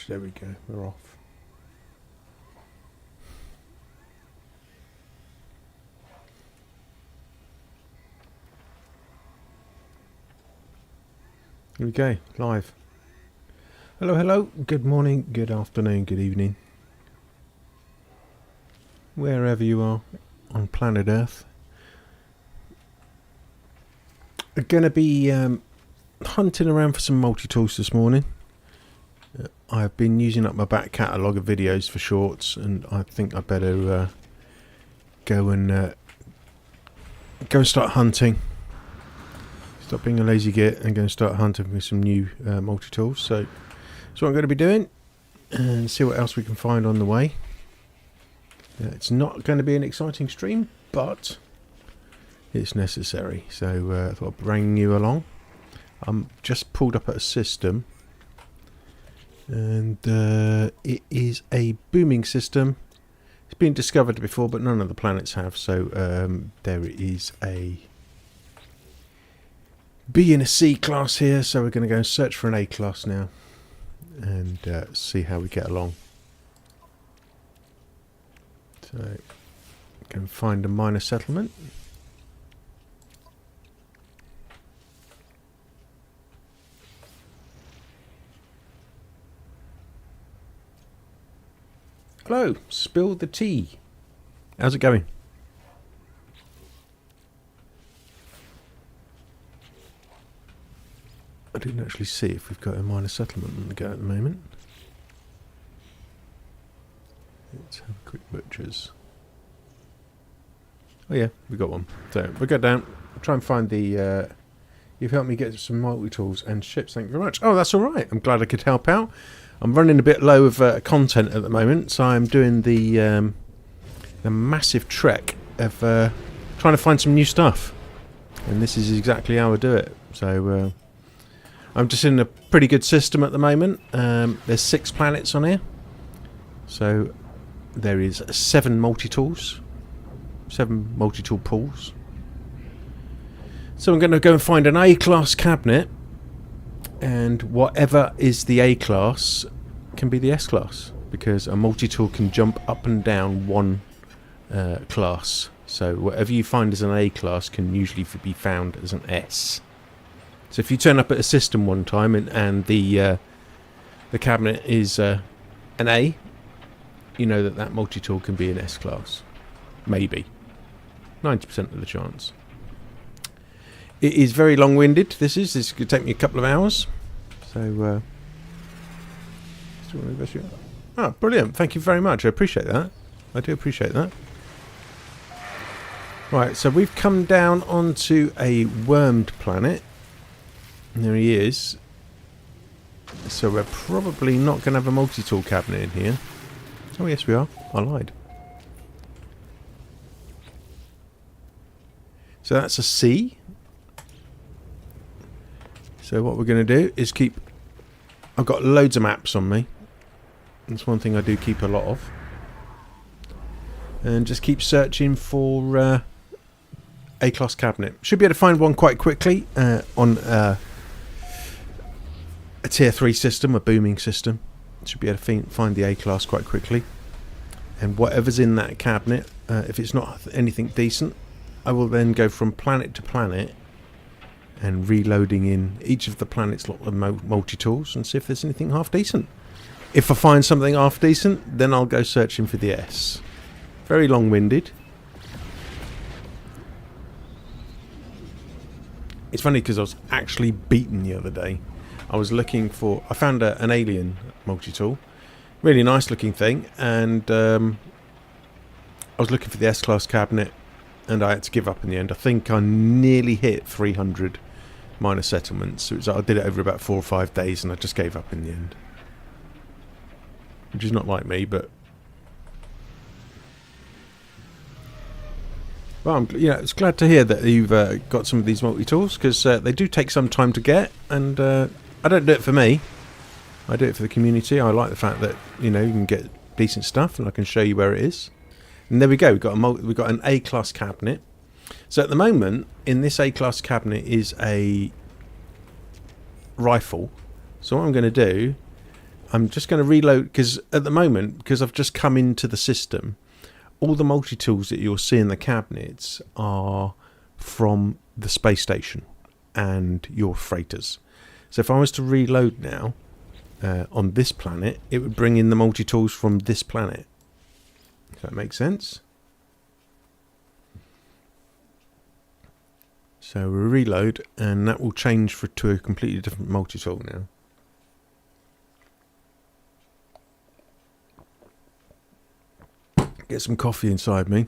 There we go. We're off. Here we go. Live. Hello, hello. Good morning, good afternoon, good evening. Wherever you are on planet Earth. I'm going to be hunting around for some multi-tools this morning. I've been using up my back catalogue of videos for shorts, and I think I better go and start hunting. Stop being a lazy git and go and start hunting with some new multi-tools. So that's what I'm going to be doing, and see what else we can find on the way. It's not going to be an exciting stream, but it's necessary. So I thought I'd bring you along. I'm just pulled up at a system, and it is a booming system. It's been discovered before, but none of the planets have. So there is a B and a C class here. So we're going to go and search for an A class now, and see how we get along. So can find a minor settlement. Hello, spill the tea. How's it going? I didn't actually see if we've got a minor settlement on the go at the moment. Let's have a quick butchers. Oh yeah, we got one. So we'll go down, try and find the... you've helped me get some multi-tools and ships, thank you very much. Oh, that's alright, I'm glad I could help out. I'm running a bit low of content at the moment, so I'm doing the massive trek of trying to find some new stuff. And this is exactly how I do it. So I'm just in a pretty good system at the moment. There's 6 planets on here. So there is 7 multi-tools. 7 multi-tool pools. So I'm going to go and find an A-class cabinet. And whatever is the A class can be the S class, because a multi-tool can jump up and down one class. So whatever you find as an A class can usually be found as an S. So if you turn up at a system one time and the cabinet is an A, you know that that multi-tool can be an S class. Maybe. 90% of the chance. It is very long-winded. This could take me a couple of hours. So, oh, brilliant! Thank you very much. I appreciate that. I do appreciate that. Right, so we've come down onto a wormed planet. And there he is. So we're probably not going to have a multi-tool cabinet in here. Oh yes, we are. I lied. So that's a C. So what we're going to do is keep... I've got loads of maps on me. That's one thing I do keep a lot of. And just keep searching for A-class cabinet. Should be able to find one quite quickly on a tier 3 system, a booming system. Should be able to find the A-class quite quickly. And whatever's in that cabinet, if it's not anything decent, I will then go from planet to planet and reloading in each of the planet's lot of multi-tools and see if there's anything half decent. If I find something half decent, then I'll go searching for the S. Very long-winded. It's funny because I was actually beaten the other day. I found an alien multi-tool. Really nice looking thing. And I was looking for the S-class cabinet, and I had to give up in the end. I think I nearly hit 300 minor settlements. I did it over about 4 or 5 days, and I just gave up in the end. Which is not like me, but... Well, I'm it's glad to hear that you've got some of these multi-tools, because they do take some time to get, and I don't do it for me. I do it for the community. I like the fact that, you can get decent stuff, and I can show you where it is. And there we go. We've got an A-class cabinet. So at the moment, in this A-class cabinet is a rifle. So what I'm going to do, I'm just going to reload, because at the moment, because I've just come into the system, all the multi-tools that you'll see in the cabinets are from the space station and your freighters. So if I was to reload now on this planet, it would bring in the multi-tools from this planet. If that makes sense. So we reload, and that will change to a completely different multi-tool now. Get some coffee inside me.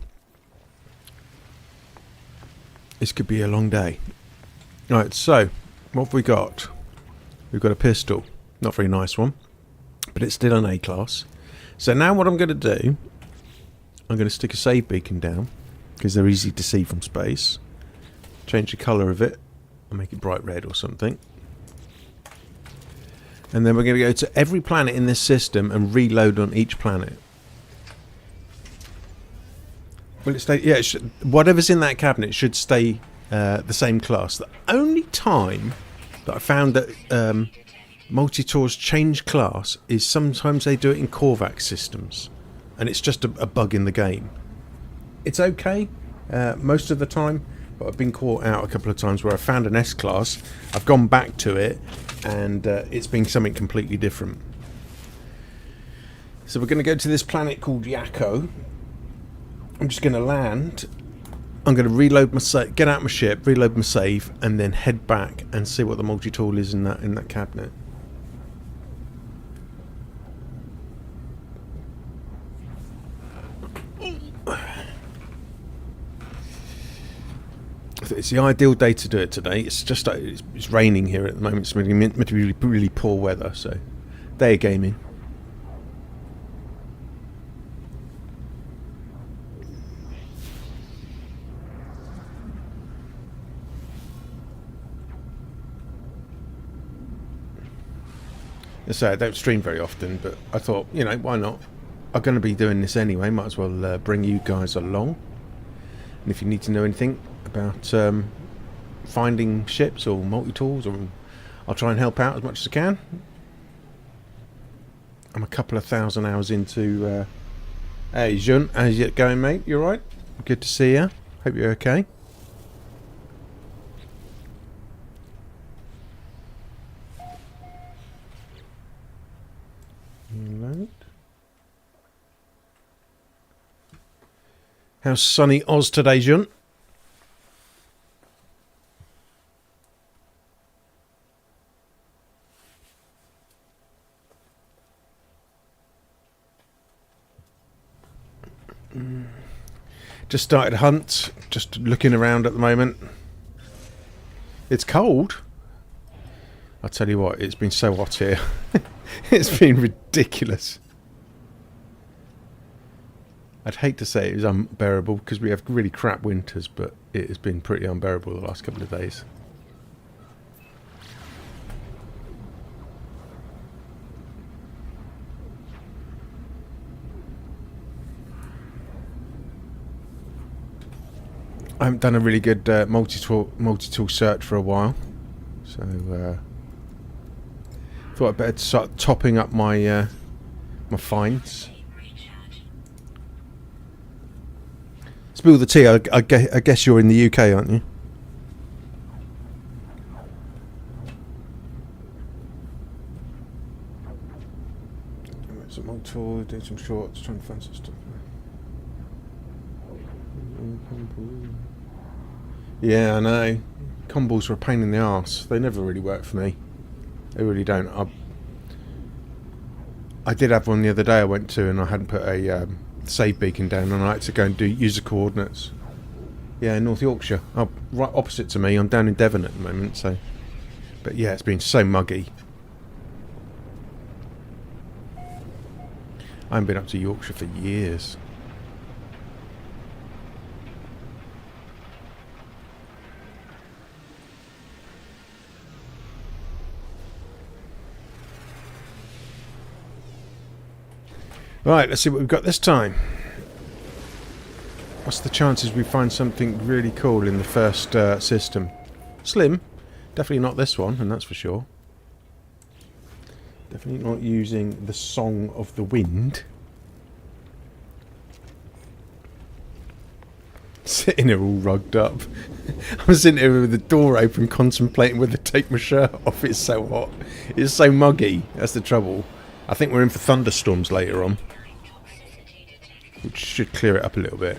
This could be a long day. Right, so what have we got? We've got a pistol. Not a very nice one, but it's still an A class. So now what I'm going to do, I'm going to stick a save beacon down, because they're easy to see from space. Change the colour of it and make it bright red or something. And then we're going to go to every planet in this system and reload on each planet. Will it stay? Yeah, whatever's in that cabinet should stay the same class. The only time that I found that multi-tours change class is sometimes they do it in Korvax systems, and it's just a bug in the game. It's okay most of the time, but I've been caught out a couple of times where I found an S class, I've gone back to it, and it's been something completely different. So we're going to go to this planet called Yakko. I'm just going to land. I'm going to reload my get out my ship, reload my save, and then head back and see what the multi-tool is in that cabinet. It's the ideal day to do it today. It's just it's raining here at the moment. It's meant to be really poor weather, so day of gaming. So I don't stream very often, but I thought, you know, why not? I'm going to be doing this anyway. Might as well bring you guys along. And if you need to know anything about finding ships or multi-tools, or I'll try and help out as much as I can. I'm a couple of thousand hours into... Hey, Jun, how's it going, mate? You alright? Good to see you. Hope you're okay. Right. How's sunny Oz today, Jun? Just started a hunt, just looking around at the moment. It's cold. I'll tell you what, it's been so hot here. It's been ridiculous. I'd hate to say it was unbearable because we have really crap winters, but it has been pretty unbearable the last couple of days. I haven't done a really good multi-tool search for a while, so thought I'd better start topping up my my finds. Spill the tea. I guess you're in the UK, aren't you? Some more tour, doing some shorts, trying to find some stuff. Yeah, I know. Combos are a pain in the arse. They never really work for me. They really don't. I did have one the other day I went to, and I hadn't put a save beacon down, and I had to go and do user coordinates. Yeah, North Yorkshire. Oh, right opposite to me. I'm down in Devon at the moment, so... But yeah, it's been so muggy. I haven't been up to Yorkshire for years. Right, let's see what we've got this time. What's the chances we find something really cool in the first system? Slim. Definitely not this one, and that's for sure. Definitely not using the song of the wind. Sitting here all rugged up. I'm sitting here with the door open, contemplating whether to take my shirt off. It's so hot. It's so muggy. That's the trouble. I think we're in for thunderstorms later on, which should clear it up a little bit.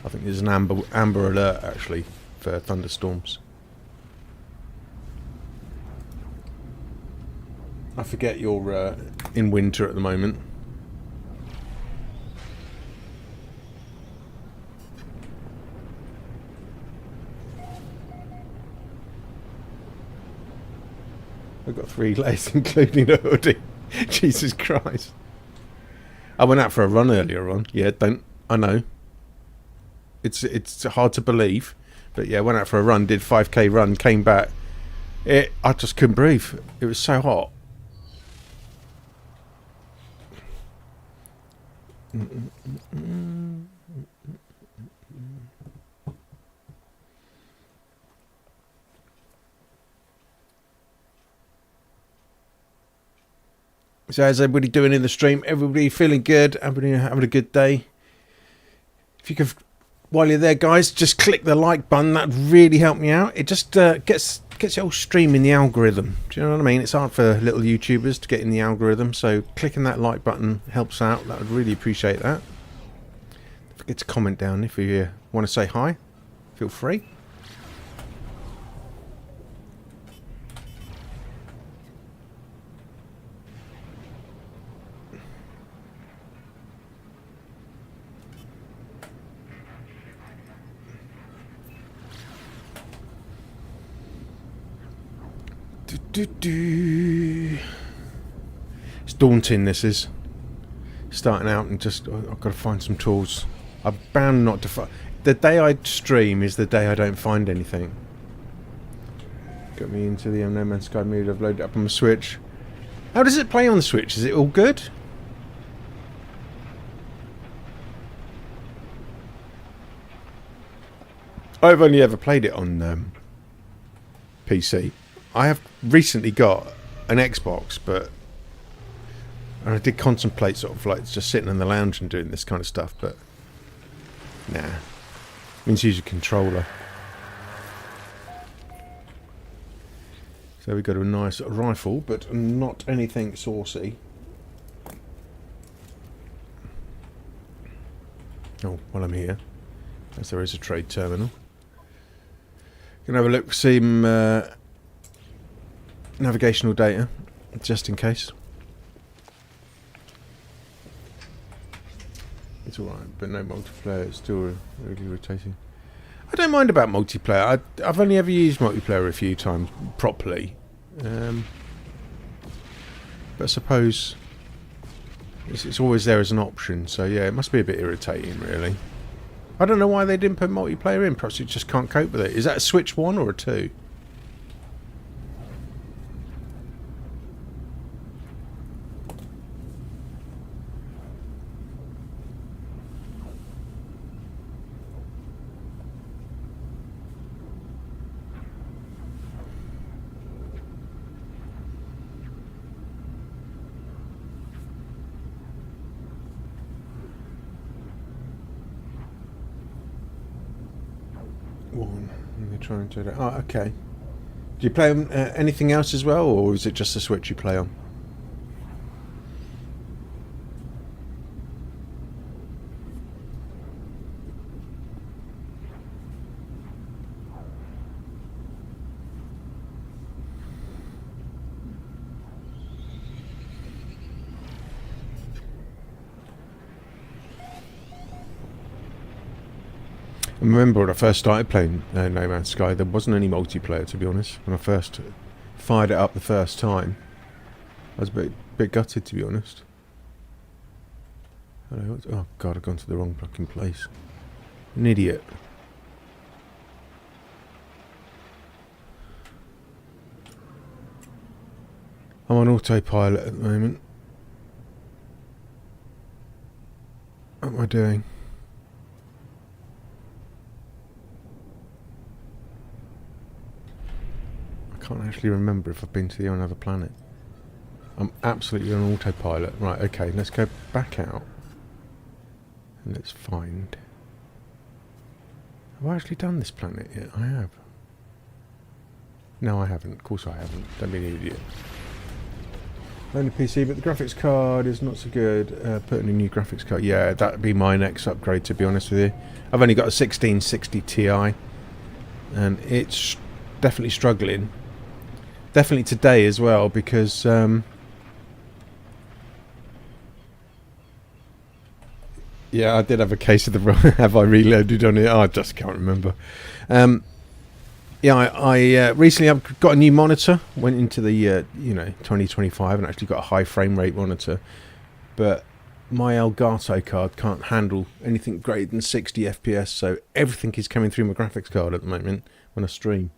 I think there's an amber alert actually for thunderstorms. I forget you're in winter at the moment. I've got 3 layers, including a hoodie. Jesus Christ! I went out for a run earlier on. Yeah, I know. It's hard to believe, but yeah, went out for a run, did 5k run, came back. I just couldn't breathe. It was so hot. So how's everybody doing in the stream? Everybody feeling good? Everybody having a good day? If you could, while you're there, guys, just click the like button. That'd really help me out. It just gets the whole stream in the algorithm. Do you know what I mean? It's hard for little YouTubers to get in the algorithm, so clicking that like button helps out. That would really appreciate that. Don't forget to comment down if you want to say hi. Feel free. It's daunting, this is. Starting out and just, I've got to find some tools. I'm bound not to find. The day I stream is the day I don't find anything. Got me into the No Man's Sky mood. I've loaded it up on the Switch. How does it play on the Switch? Is it all good? I've only ever played it on PC. I have recently got an Xbox, but and I did contemplate sort of like just sitting in the lounge and doing this kind of stuff, but nah. Means use a controller. So we got a nice rifle, but not anything saucy. Oh, while I'm here, as there is a trade terminal. Gonna have a look, see some navigational data, just in case. It's alright, but no multiplayer. It's still really rotating. I don't mind about multiplayer. I've only ever used multiplayer a few times properly, but I suppose it's always there as an option. So yeah, it must be a bit irritating, really. I don't know why they didn't put multiplayer in. Perhaps you just can't cope with it. Is that a Switch 1 or a 2? Trying to do that. Oh, okay. Do you play on anything else as well, or is it just the Switch you play on? I remember when I first started playing No Man's Sky, there wasn't any multiplayer, to be honest. When I first fired it up the first time, I was a bit gutted, to be honest. Oh god, I've gone to the wrong fucking place. An idiot. I'm on autopilot at the moment. What am I doing? I can't actually remember if I've been to the other planet. I'm absolutely on autopilot. Right, okay, let's go back out. And let's find... Have I actually done this planet yet? I have. No, I haven't. Of course I haven't. Don't be an idiot. Only PC, but the graphics card is not so good. Put in a new graphics card. Yeah, that'd be my next upgrade, to be honest with you. I've only got a 1660 Ti. And it's definitely struggling. Definitely today as well, because... yeah, I did have a case of the... have I reloaded on it? Oh, I just can't remember. Yeah, I recently I've got a new monitor. Went into the 2025 and actually got a high frame rate monitor, but my Elgato card can't handle anything greater than 60 FPS. So everything is coming through my graphics card at the moment when I stream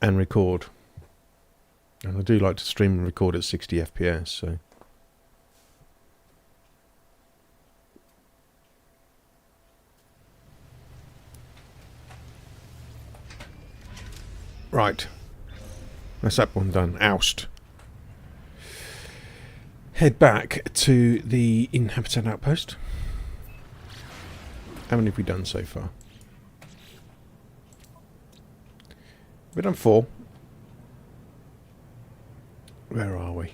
and record. And I do like to stream and record at 60 FPS. So. Right, that's that one done. Oust. Head back to the inhabited outpost. How many have we done so far? We've done 4. Where are we?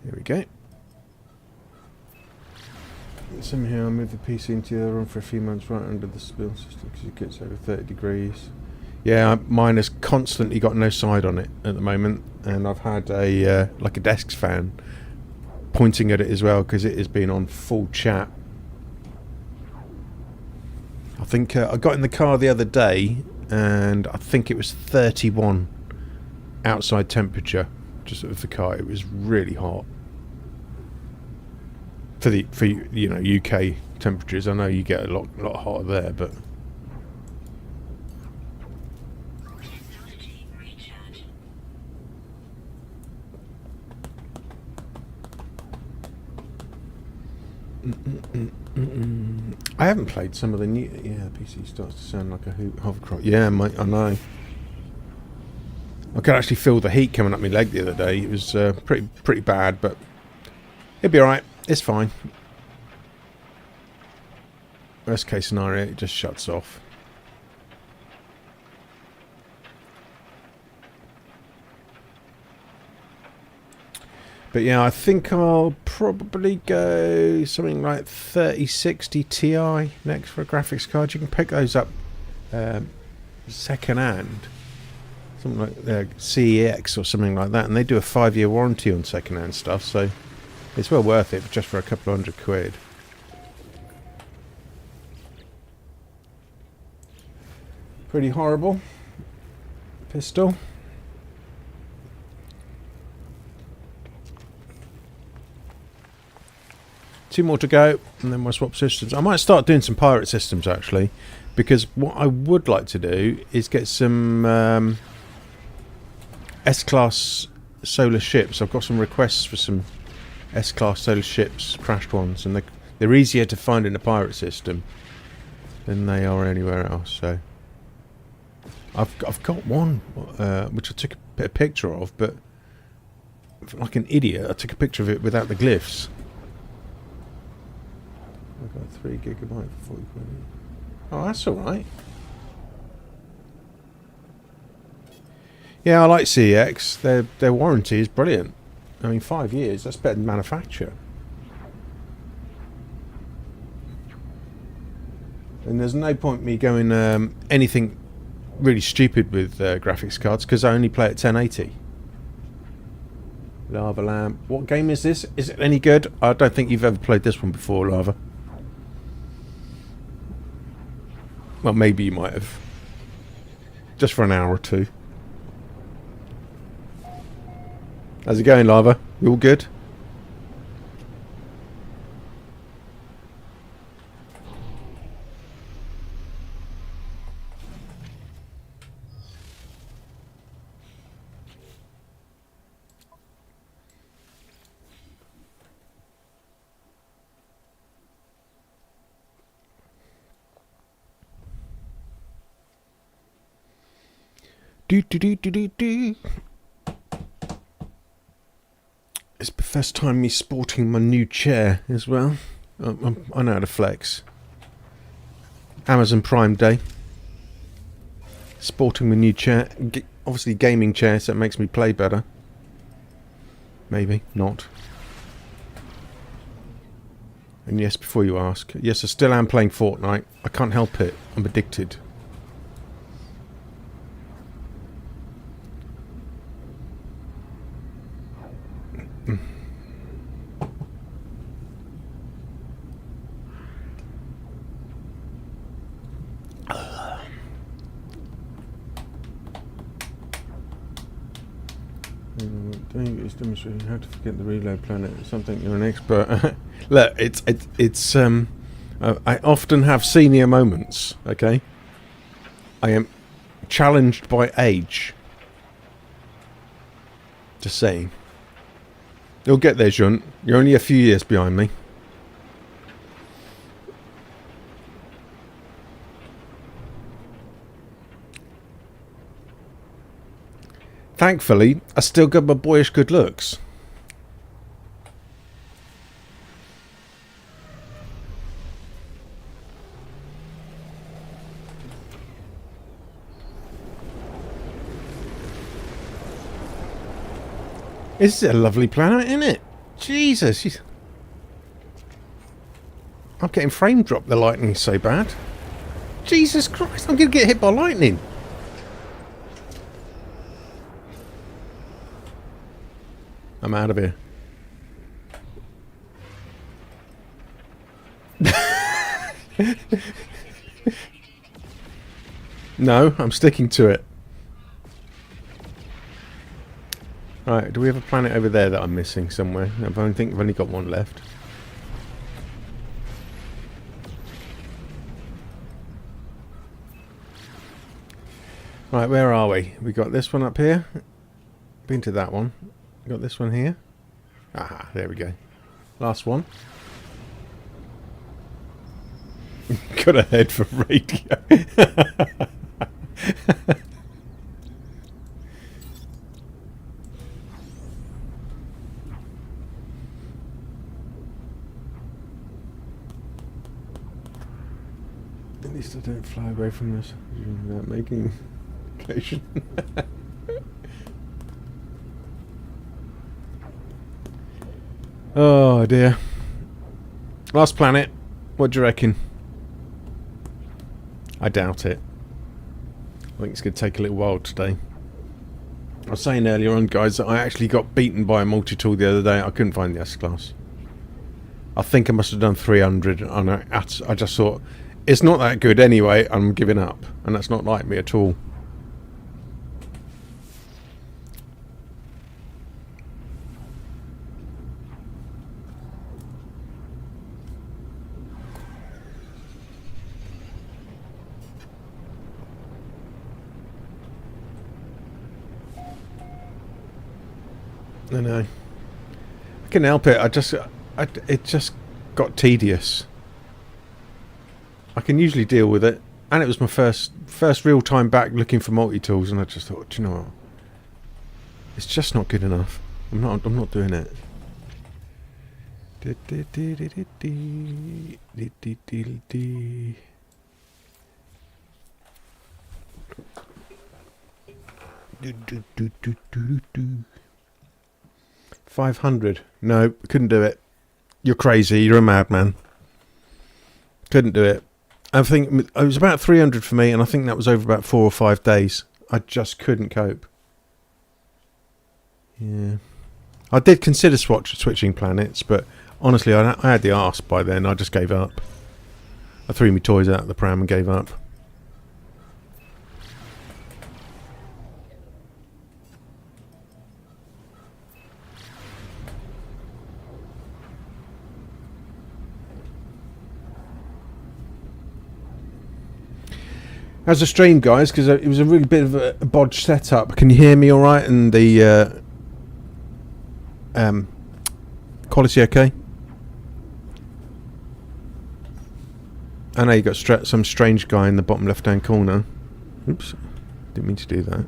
Here we go. Somehow I moved the PC into the other room for a few months right under the spill system because it gets over 30 degrees. Yeah, mine has constantly got no side on it at the moment, and I've had a like a desk fan pointing at it as well because it has been on full chat. I think I got in the car the other day and I think it was 31 outside temperature just of the car. It was really hot. For UK temperatures, I know you get a lot hotter there, but I haven't played some of the new. Yeah, PC starts to sound like a hovercraft. Yeah, mate, I know. I could actually feel the heat coming up my leg the other day. It was pretty bad, but it'll be alright. It's fine. Worst case scenario, it just shuts off. But yeah, I think I'll probably go something like 3060 Ti next for a graphics card. You can pick those up second hand. Something like CEX or something like that. And they do a 5-year warranty on second hand stuff, so it's well worth it just for a couple of £100. Pretty horrible. Pistol. Two more to go, and then we'll swap systems. I might start doing some pirate systems, actually, because what I would like to do is get some S-Class solar ships. I've got some requests for some S-Class solar ships, crashed ones, and they're easier to find in a pirate system than they are anywhere else. So I've got one which I took a picture of, but like an idiot, I took a picture of it without the glyphs. I've got 3 gigabyte for 40 quid. Oh, that's all right. Yeah, I like CEX. Their warranty is brilliant. I mean, 5 years, that's better than manufacture. And there's no point me going anything really stupid with graphics cards because I only play at 1080. Lava Lamp. What game is this? Is it any good? I don't think you've ever played this one before, Lava. Well, maybe you might have. Just for an hour or two. How's it going, Lava? You all good? Do, do, do, do, do, do. It's the first time me sporting my new chair as well. I know how to flex. Amazon Prime Day. Sporting my new chair. Obviously gaming chair, so it makes me play better. Maybe not. And yes, before you ask, yes, I still am playing Fortnite. I can't help it. I'm addicted. It's demonstrating how to forget the reload planet. Something you're an expert. Look, it's I often have senior moments. Okay, I am challenged by age. Just saying. You'll get there, Junt. You're only a few years behind me. Thankfully, I still got my boyish good looks. This is a lovely planet, isn't it? Jesus. I'm getting frame drop. The lightning's so bad. Jesus Christ, I'm going to get hit by lightning. I'm out of here. No, I'm sticking to it. Right, do we have a planet over there that I'm missing somewhere? I think I've only got one left. Right, where are we? We got this one up here. Been to that one. Got this one here. Ah, there we go. Last one. Got a head for radio. At least I don't fly away from this without making occasion. Oh dear. Last planet. What do you reckon? I doubt it. I think it's going to take a little while today. I was saying earlier on, guys, that I actually got beaten by a multi-tool the other day. I couldn't find the S-Class. I think I must have done 300, and I just thought, it's not that good anyway, I'm giving up. And that's not like me at all. I know. I couldn't help it. It just got tedious. I can usually deal with it, and it was my first real time back looking for multi-tools, and I just thought, do you know what? It's just not good enough. I'm not doing it. $500. No, couldn't do it. You're crazy. You're a madman. Couldn't do it. I think it was about 300 for me, and I think that was over about 4 or 5 days. I just couldn't cope. Yeah. I did consider switching planets, but honestly, I had the arse by then. I just gave up. I threw my toys out of the pram and gave up. How's the stream, guys? Because it was a really bit of a bodged setup. Can you hear me all right? And the quality okay? I know you got some strange guy in the bottom left-hand corner. Oops, didn't mean to do that.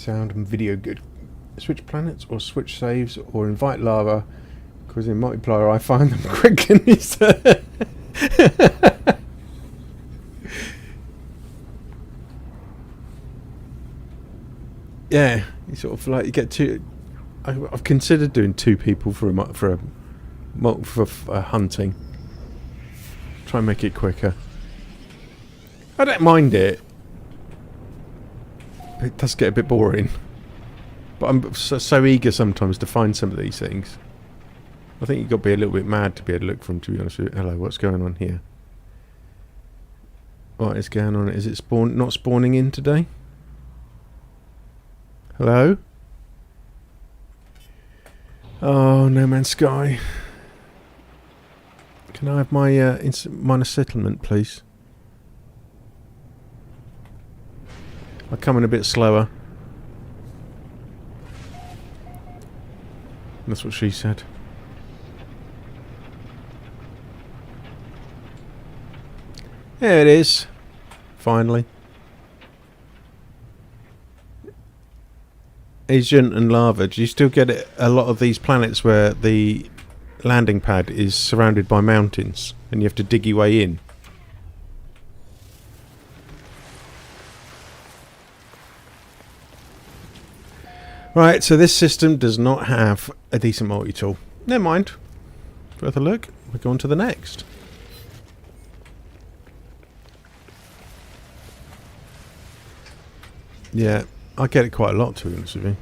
sound and video good. Switch planets or switch saves or invite lava, because in multiplayer I find them quick and easy. Yeah, you sort of like you get two. I've considered doing 2 people for hunting. Try and make it quicker. I don't mind it. It does get a bit boring. But I'm so eager sometimes to find some of these things. I think you've got to be a little bit mad to be able to look for them, to be honest with you. Hello, what's going on here? What is going on? Is it not spawning in today? Hello? Oh, No Man's Sky. Can I have my minor settlement, please? I'll come in a bit slower. That's what she said. There it is. Finally. Agent and lava. Do you still get it, a lot of these planets where the landing pad is surrounded by mountains and you have to dig your way in? Right, so this system does not have a decent multi-tool. Never mind. Worth a look. We'll go on to the next. Yeah, I get it quite a lot, to be honest with you.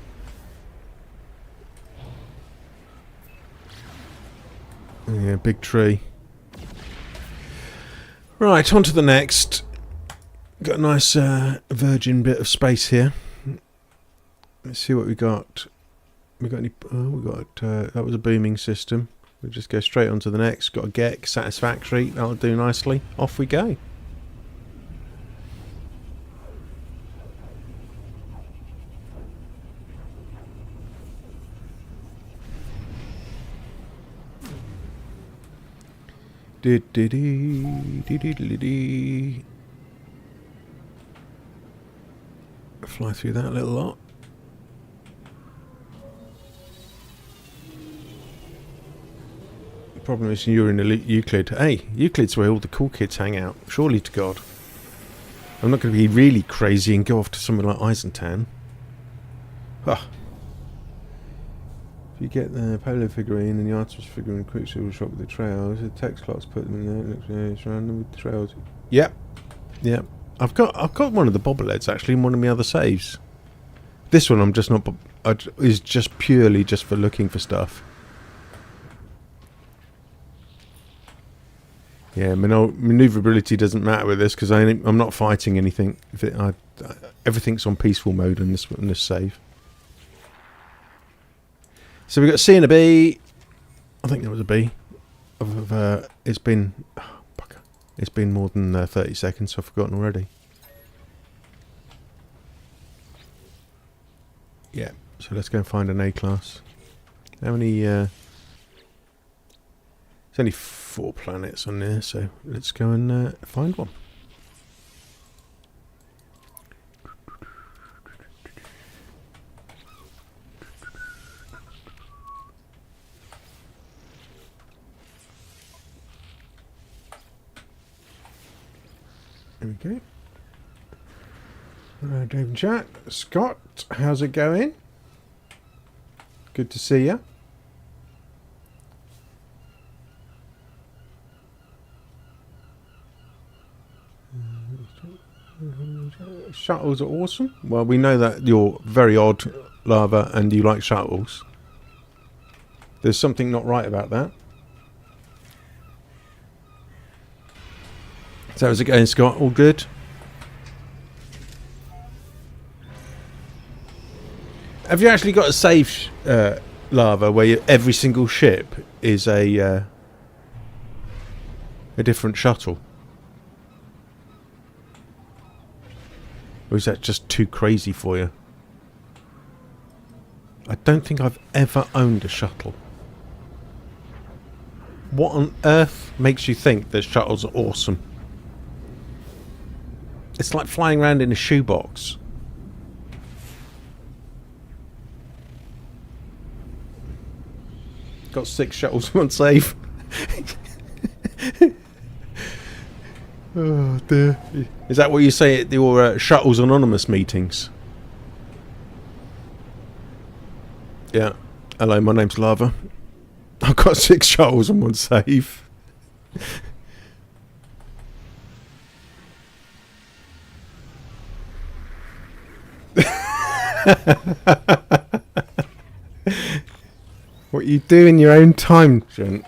Yeah, big tree. Right, on to the next. Got a nice virgin bit of space here. Let's see what we got. We got any? Oh, we got that was a booming system. We'll just go straight on to the next. Got a GEC, satisfactory. That'll do nicely. Off we go. Fly through that little lot. The problem is you're in Euclid. Hey, Euclid's where all the cool kids hang out. Surely to God. I'm not going to be really crazy and go off to somewhere like Eisentan. Ah. If you get the polo figurine and the artist figurine, Quicksilver shot with the trails, the text clocks put them in there. It looks it's random with the trails. Yep, yep. I've got one of the bobbleheads actually in one of my other saves. This one I'm just not. Is just purely just for looking for stuff. Yeah, maneuverability doesn't matter with this because I'm not fighting anything. Everything's on peaceful mode in this save. So we got C and a B. I think there was a B. It's been more than 30 seconds, so I've forgotten already. Yeah, so let's go and find an A class. How many? There's only 4 planets on there, so let's go and find one. There we go. Hello, Dave and chat. Scott, how's it going? Good to see you. Shuttles are awesome. Well, we know that you're very odd, Lava, and you like shuttles. There's something not right about that. So how's it going, Scott? All good? Have you actually got a save Lava where every single ship is a different shuttle? Or is that just too crazy for you? I don't think I've ever owned a shuttle. What on earth makes you think that shuttles are awesome? It's like flying around in a shoebox. got 6 shuttles, 1 save. Oh dear. Is that what you say at your Shuttles Anonymous meetings? Yeah. Hello, my name's Lava. I've got 6 shuttles and 1 save. What you do in your own time, John,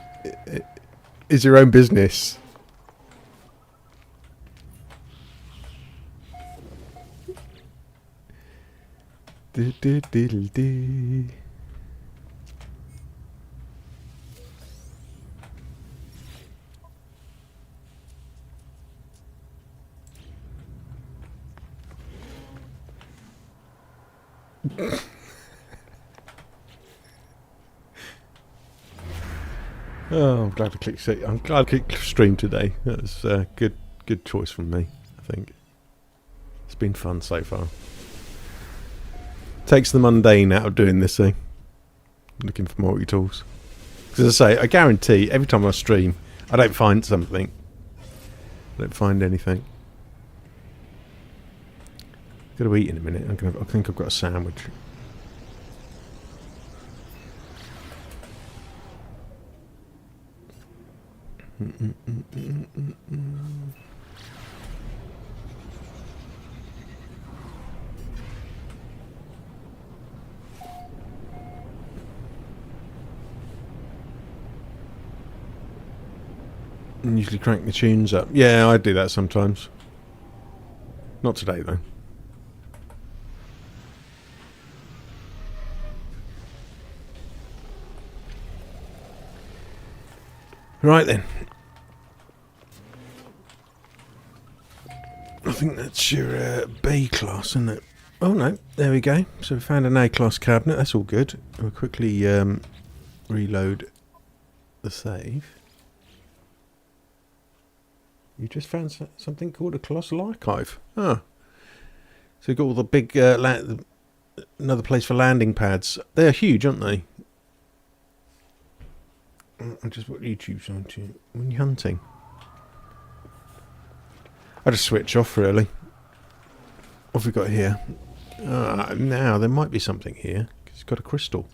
is your own business. Oh, I'm glad I clicked stream today. That was a good choice from me, I think. It's been fun so far. Takes the mundane out of doing this thing. Looking for multi-tools. Because as I say, I guarantee every time I stream, I don't find something. I don't find anything. Got to eat in a minute. I think I've got a sandwich. And usually crank the tunes up. Yeah, I do that sometimes. Not today though. Right then. I think that's your B class, isn't it? Oh no, there we go. So we found an A class cabinet. That's all good. We'll quickly reload the save. You just found something called a colossal archive. Oh. So you've got all the big another place for landing pads. They're huge, aren't they? I just what YouTube's on to when you're hunting. I just switch off really. What have we got here? Now there might be something here because it's got a crystal.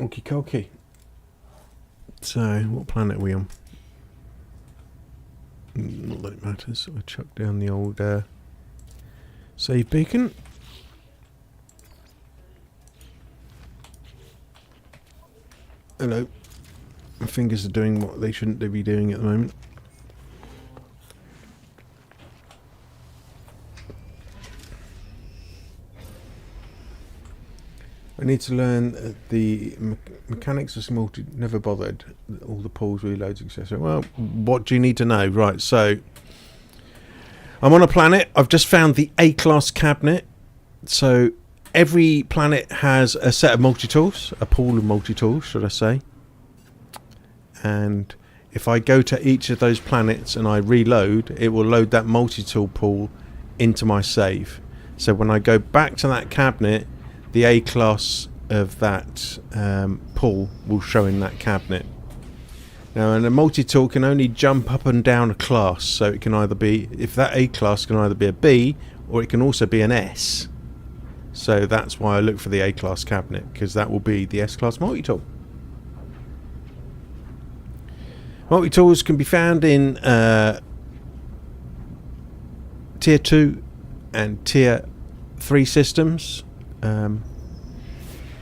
Okie dokie. So, what planet are we on? Not that it matters. So I chuck down the old save beacon. Hello. My fingers are doing what they shouldn't be doing at the moment. I need to learn the mechanics of multi. Never bothered. All the pulls, reloads, etc. Well, what do you need to know? Right, so I'm on a planet. I've just found the A-class cabinet. So every planet has a set of multi-tools, a pool of multi-tools, should I say. And if I go to each of those planets and I reload, it will load that multi-tool pool into my save. So when I go back to that cabinet, the A class of that pool will show in that cabinet. Now, and a multi-tool can only jump up and down a class, so it can either be, if that A class can either be a B or it can also be an S. So that's why I look for the A class cabinet, because that will be the S class multi-tool. Multi-tools can be found in tier 2 and tier 3 systems.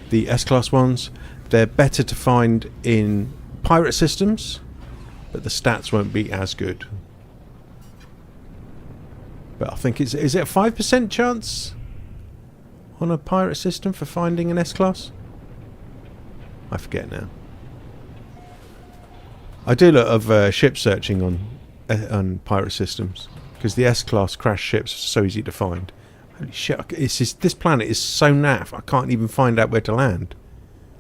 The S-class ones, they're better to find in pirate systems, but the stats won't be as good. But I think is it a 5% chance on a pirate system for finding an S-class? I forget now. I do a lot of ship searching on pirate systems because the S-class crash ships are so easy to find. Holy shit! This planet is so naff. I can't even find out where to land.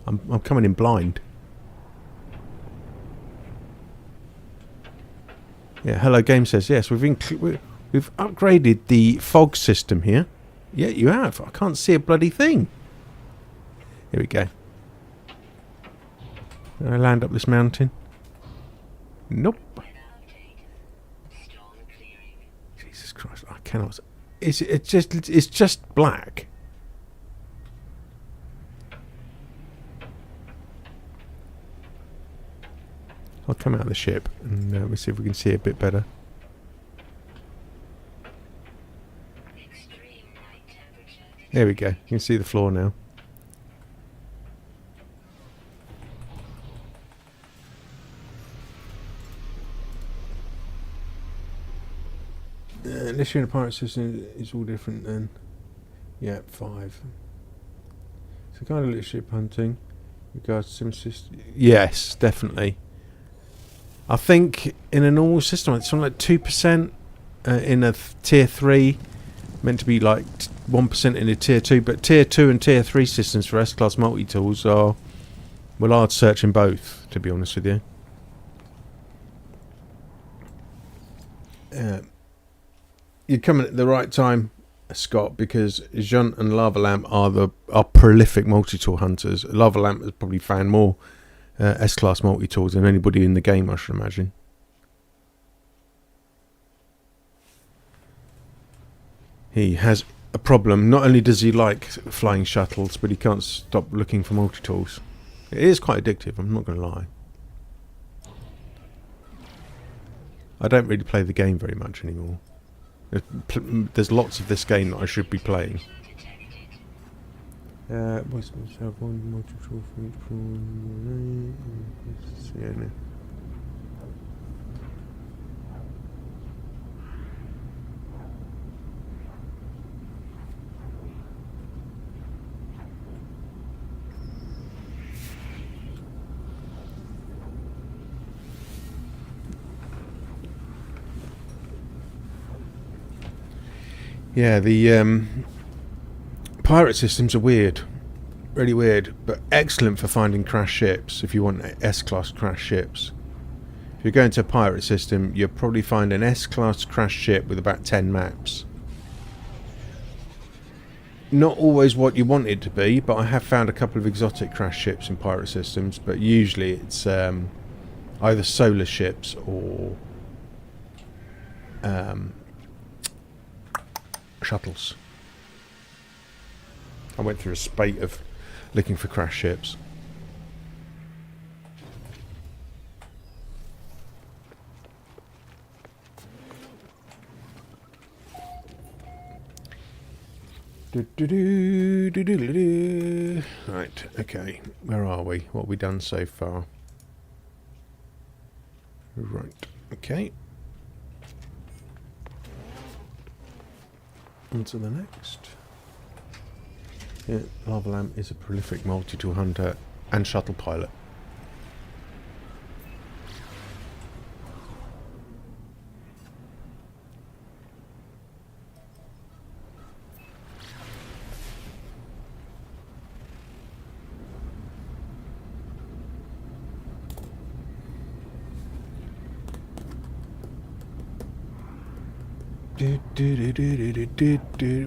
I'm coming in blind. Yeah. Hello Game says yes. We've upgraded the fog system here. Yeah, you have. I can't see a bloody thing. Here we go. Can I land up this mountain? Nope. Jesus Christ, I cannot. It's just black. I'll come out of the ship and we'll see if we can see a bit better. There we go. You can see the floor now. Unless you're in a pirate system, it's all different then. Yeah, 5. So kind of little ship hunting. Regards to sim system. Yes, definitely. I think in a normal system, it's something like 2% in a tier 3. Meant to be like 1% in a tier 2. But tier 2 and tier 3 systems for S-Class multi-tools are... Well, I'd search in both, to be honest with you. You're coming at the right time, Scott, because Jean and Lava Lamp are prolific multi-tool hunters. Lava Lamp has probably found more S-Class multi-tools than anybody in the game, I should imagine. He has a problem. Not only does he like flying shuttles, but he can't stop looking for multi-tools. It is quite addictive, I'm not going to lie. I don't really play the game very much anymore. There's lots of this game that I should be playing. What's have one multi-tool for each prawn? Yeah, the pirate systems are weird. Really weird, but excellent for finding crashed ships if you want S-Class crashed ships. If you're going to a pirate system, you'll probably find an S-Class crashed ship with about 10 maps. Not always what you want it to be, but I have found a couple of exotic crashed ships in pirate systems, but usually it's either solar ships or... shuttles. I went through a spate of looking for crash ships. Right, okay. Where are we? What have we done so far? Right, okay. On to the next. Yeah, Lava Lamp is a prolific multi-tool hunter and shuttle pilot.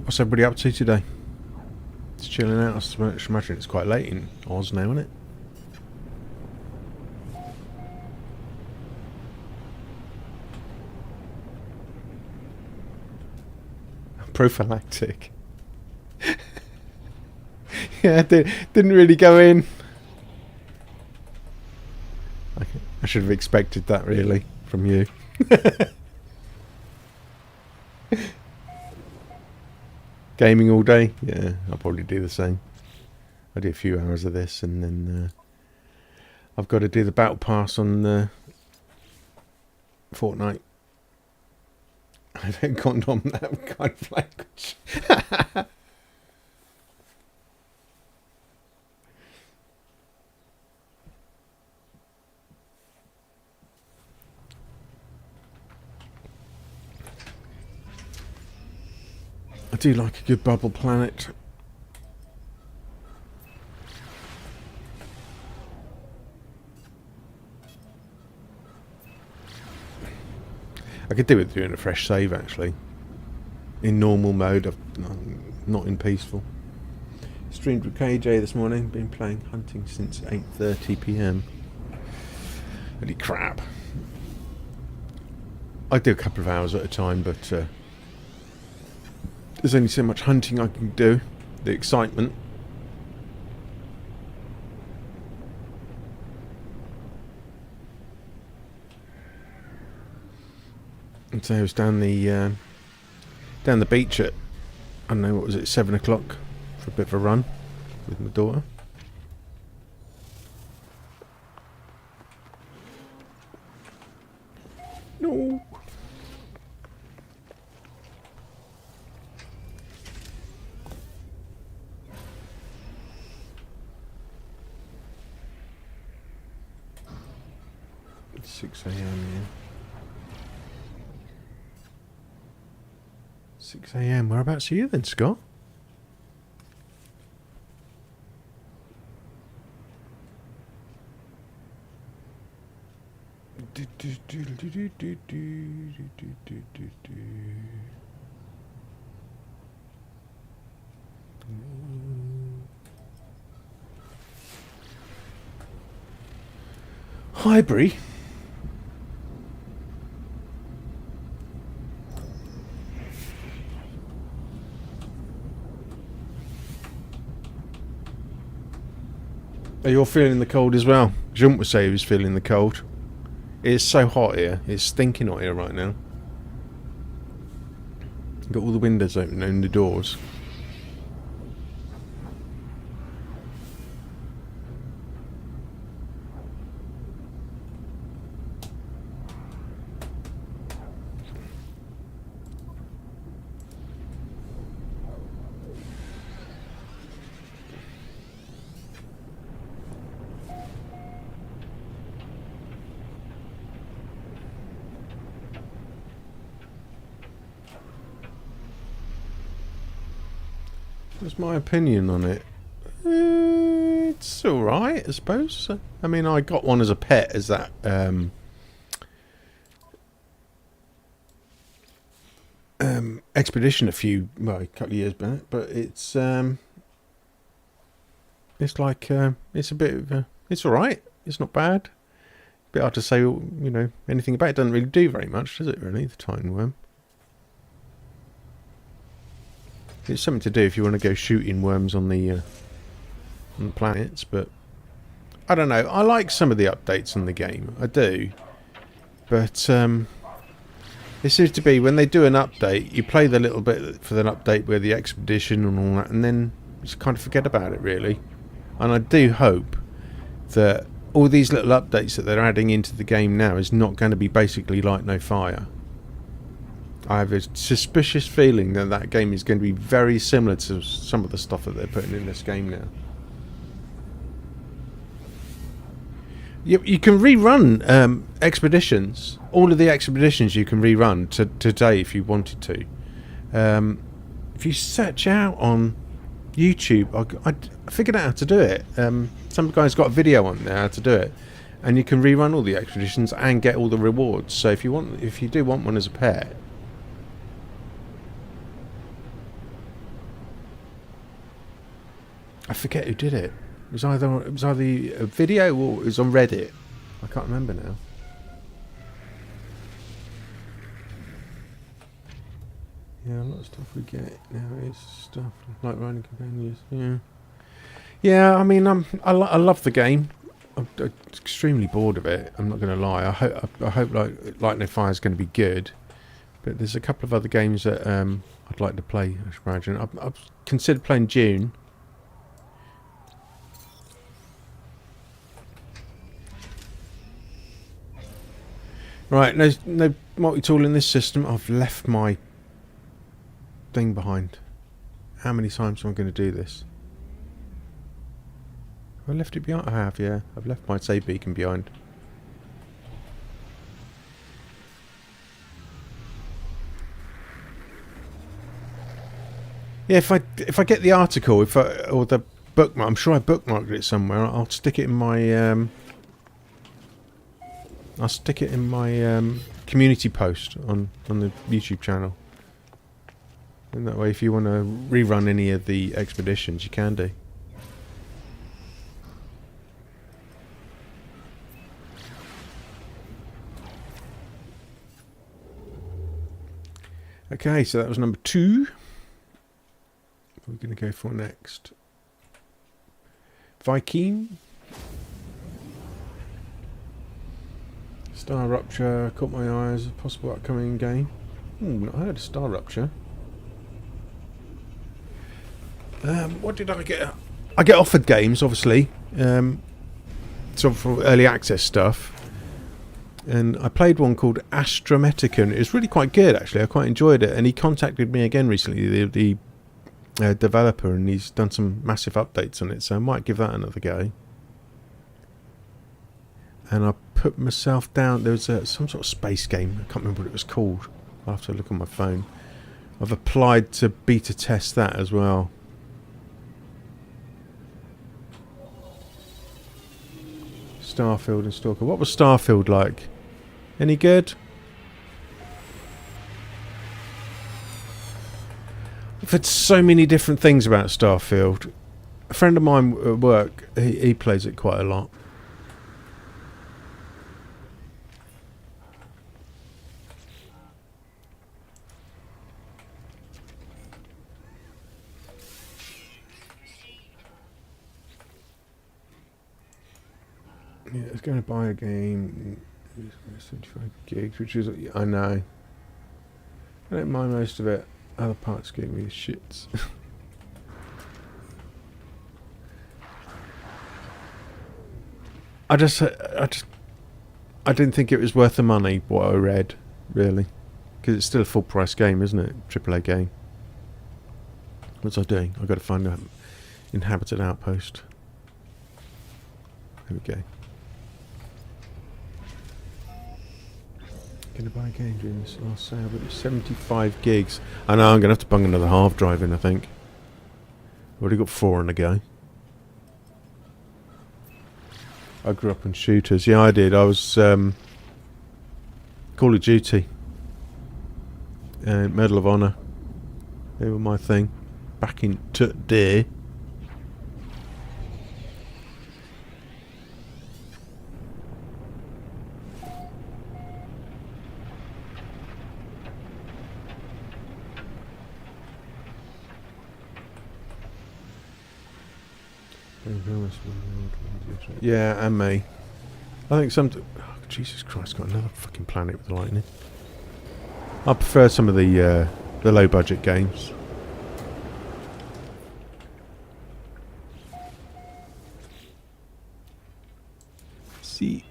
What's everybody up to today? Just chilling out. I should imagine it's quite late in Oz now, isn't it? Prophylactic. Yeah, didn't really go in. I should have expected that, really, from you. Gaming all day? Yeah, I'll probably do the same. I do a few hours of this and then I've got to do the battle pass on Fortnite. I haven't gone on that kind of language. I do like a good bubble planet. I could do with doing a fresh save actually. In normal mode, not in peaceful. Streamed with KJ this morning. Been playing hunting since 8:30 p.m. Really crap. I do a couple of hours at a time, but there's only so much hunting I can do. The excitement. And so I was down the beach at, I don't know, what was it, 7 o'clock for a bit of a run with my daughter. No. It's 6 a.m. here. 6 a.m. Whereabouts are you then, Scott? Highbury. Are you all feeling the cold as well? Jump would say he was feeling the cold. It is so hot here. It's stinking hot here right now. Got all the windows open and the doors. What's my opinion on it? It's alright, I suppose. I mean, I got one as a pet, as that expedition a couple of years back, but it's like it's a bit of it's alright. It's not bad. A bit hard to say, anything about it. Doesn't really do very much, does it? Really, the Titan worm. It's something to do if you want to go shooting worms on the planets, but I don't know. I like some of the updates on the game. I do. But it seems to be when they do an update, you play the little bit for the update with the expedition and all that, and then just kind of forget about it, really. And I do hope that all these little updates that they're adding into the game now is not going to be basically Light No Fire. I have a suspicious feeling that that game is going to be very similar to some of the stuff that they're putting in this game now. You can rerun expeditions. All of the expeditions you can rerun today if you wanted to. If you search out on YouTube, I figured out how to do it. Some guy's got a video on there how to do it, and you can rerun all the expeditions and get all the rewards. So if you do want one as a pet. I forget who did it. It was either a video or it was on Reddit. I can't remember now. Yeah, a lot of stuff we get now is stuff like riding companions. Yeah. I mean, I love the game. I'm extremely bored of it. I'm not going to lie. I hope Light No Fire is going to be good. But there's a couple of other games that I'd like to play. I should imagine. I've considered playing Dune. Right, no multi-tool in this system. I've left my thing behind. How many times am I going to do this? Have I left it behind? I have, yeah. I've left my save beacon behind. Yeah, if I get the article, or the bookmark, I'm sure I bookmarked it somewhere. I'll stick it in my community post on the YouTube channel. And that way, if you want to rerun any of the expeditions, you can do. Okay, so that was number 2. What are we going to go for next? Viking. Star Rupture caught my eye as a possible upcoming game. Not heard of Star Rupture. What did I get? I get offered games, obviously. Sort of early access stuff. And I played one called Astrometica, and it was really quite good, actually. I quite enjoyed it. And he contacted me again recently, the developer, and he's done some massive updates on it, so I might give that another go. And I put myself down. There was some sort of space game. I can't remember what it was called. I'll have to look on my phone. I've applied to beta test that as well. Starfield and Stalker. What was Starfield like? Any good? I've heard so many different things about Starfield. A friend of mine at work, he plays it quite a lot. Yeah, I was going to buy a game, 75 gigs, which is, I know. I don't mind most of it. Other parts gave me the shits. I didn't think it was worth the money, what I read, really. Because it's still a full price game, isn't it? AAA game. What's I doing? I've got to find an inhabited outpost. There we go. Going to buy a game during this last sale, but it's 75 gigs. I know I'm going to have to bung another hard drive in, I think. I've already got 4 on the go. I grew up on shooters. Yeah, I did. I was Call of Duty and Medal of Honor. They were my thing back in today. Yeah, and me. I think some... Oh, Jesus Christ, got another fucking planet with lightning. I prefer some of the low budget games. See.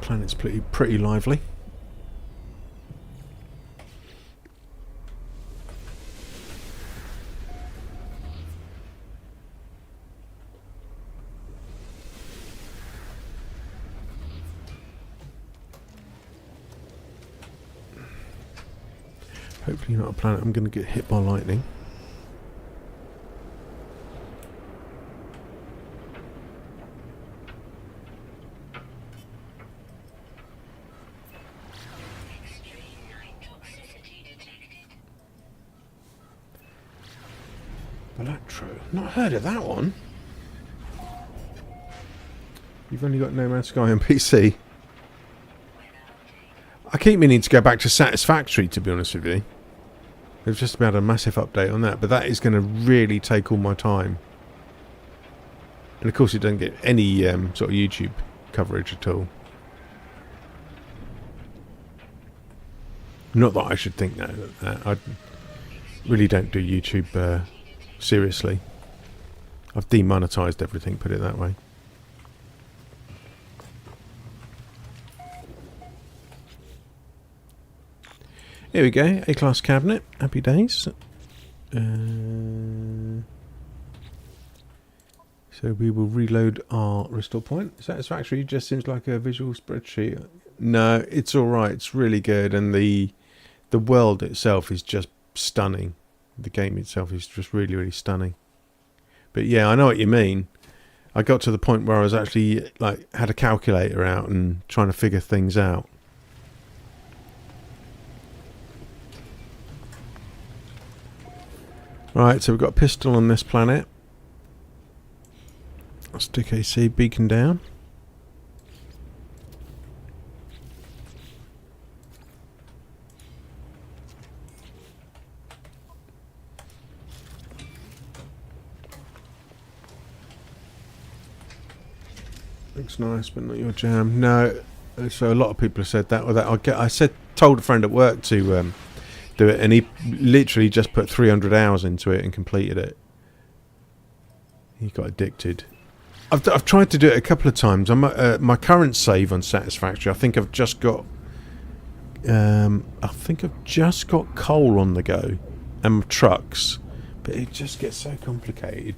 Planet's pretty lively. Hopefully not a planet I'm going to get hit by lightning. Not heard of that one. You've only got No Man's Sky on PC. I keep meaning to go back to Satisfactory, to be honest with you. They've just about a massive update on that, but that is going to really take all my time. And of course it doesn't get any sort of YouTube coverage at all. Not that I should think that. I really don't do YouTube seriously. I've demonetised everything, put it that way. Here we go, A-class cabinet, happy days. So we will reload our restore point. Satisfactory just seems like a visual spreadsheet. No, it's alright, it's really good, and the world itself is just stunning. The game itself is just really, really stunning. But yeah, I know what you mean. I got to the point where I was actually, like, had a calculator out and trying to figure things out. Right, so we've got a pistol on this planet. Stick AC beacon down. Looks nice, but not your jam. No, so a lot of people have said that. Or that told a friend at work to do it, and he literally just put 300 hours into it and completed it. He got addicted. I've tried to do it a couple of times. I'm my current save on Satisfactory. I think I've just got coal on the go and trucks, but it just gets so complicated.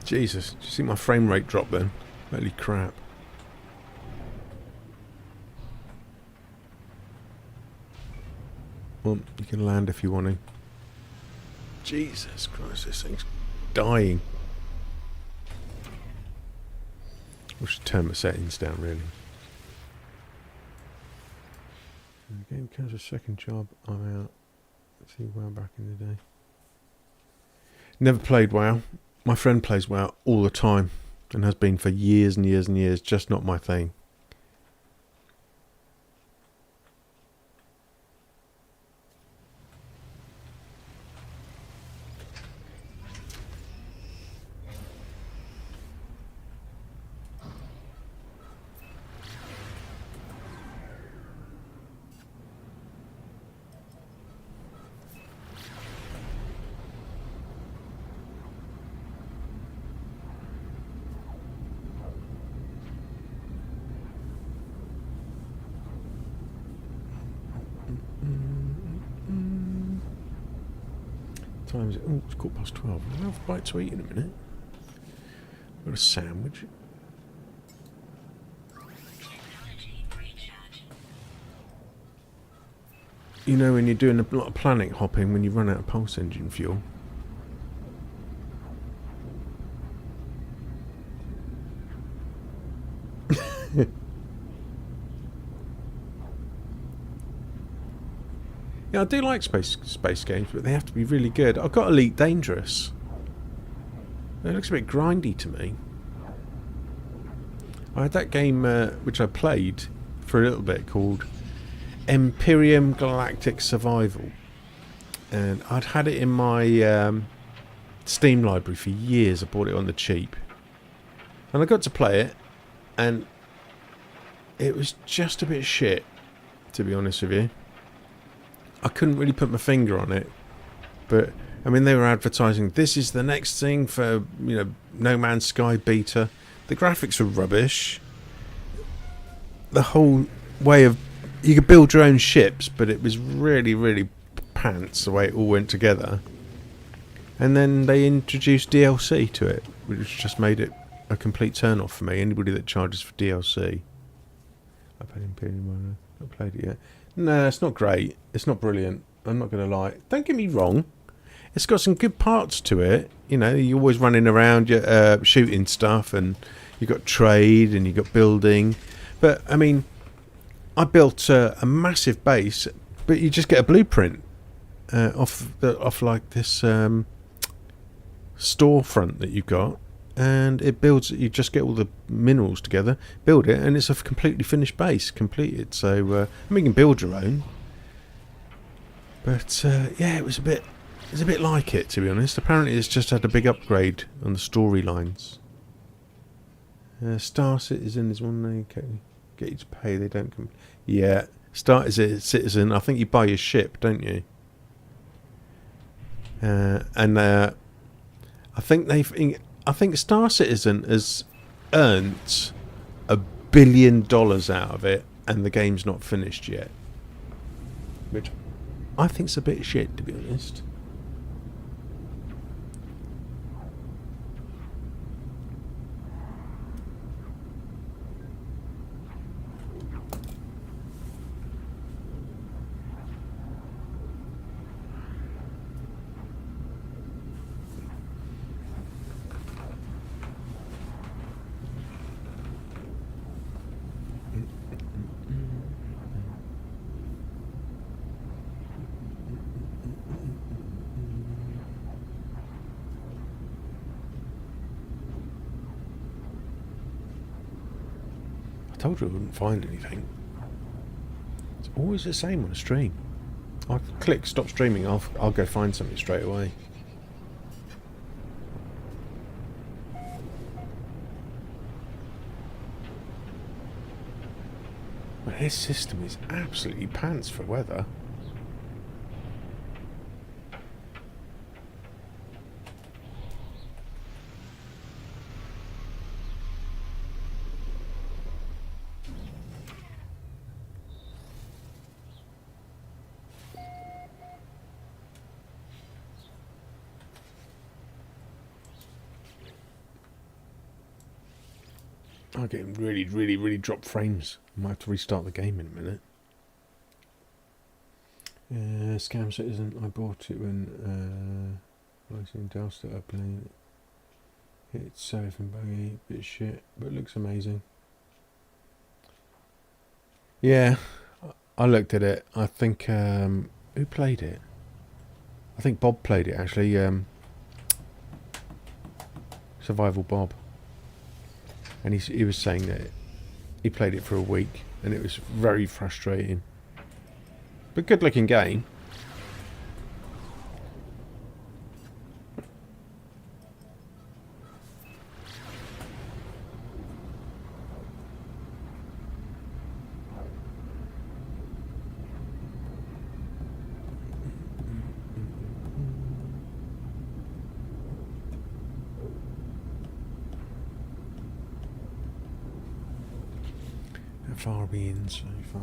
Jesus, did you see my frame rate drop then? Holy crap. Well, you can land if you want to. Jesus Christ, this thing's dying. I should turn my settings down, really. The game becomes a second job. I'm out. Let's see WoW back in the day. Never played WoW. My friend plays WoW all the time and has been for years and years and years. Just not my thing. Times it. Oh, it's 12:15. I'll have a bite to eat in a minute. Got a sandwich. You know, when you're doing a lot of planet hopping, when you run out of pulse engine fuel. Yeah, I do like space games, but they have to be really good. I've got Elite Dangerous. It looks a bit grindy to me. I had that game which I played for a little bit called Imperium Galactic Survival, and I'd had it in my Steam library for years. I bought it on the cheap, and I got to play it, and it was just a bit shit, to be honest with you. I couldn't really put my finger on it, but I mean, they were advertising this is the next thing for, you know, No Man's Sky beta. The graphics were rubbish. The whole way of, you could build your own ships, but it was really, really pants the way it all went together. And then they introduced DLC to it, which just made it a complete turn off for me. Anybody that charges for DLC. I've had Imperium, I've not played it yet. No, it's not great. It's not brilliant. I'm not going to lie. Don't get me wrong. It's got some good parts to it. You know, you're always running around, you're shooting stuff, and you've got trade, and you've got building. But, I mean, I built a massive base, but you just get a blueprint off like this storefront that you've got, and it builds. You just get all the minerals together, build it, and it's a completely finished base, completed. So I mean, you can build your own. But yeah, it was a bit like it, to be honest. Apparently, it's just had a big upgrade on the storylines. Star Citizen is one they get you to pay. They don't come. Yeah, Star as a citizen. I think you buy your ship, don't you? And I think Star Citizen has earned $1 billion out of it, and the game's not finished yet. Which I think's a bit shit, to be honest. I told you I wouldn't find anything. It's always the same on a stream. I click stop streaming, I'll go find something straight away. But this system is absolutely pants for weather. I'm getting really dropped frames. I might have to restart the game in a minute. Scam Citizen, I bought it when I was in Delsta, I believe. It's safe and buggy, bit shit, but it looks amazing. Yeah, I looked at it. I think who played it? I think Bob played it actually. Survival Bob. And he was saying that he played it for a week and it was very frustrating. But good looking game. How far are we in so far?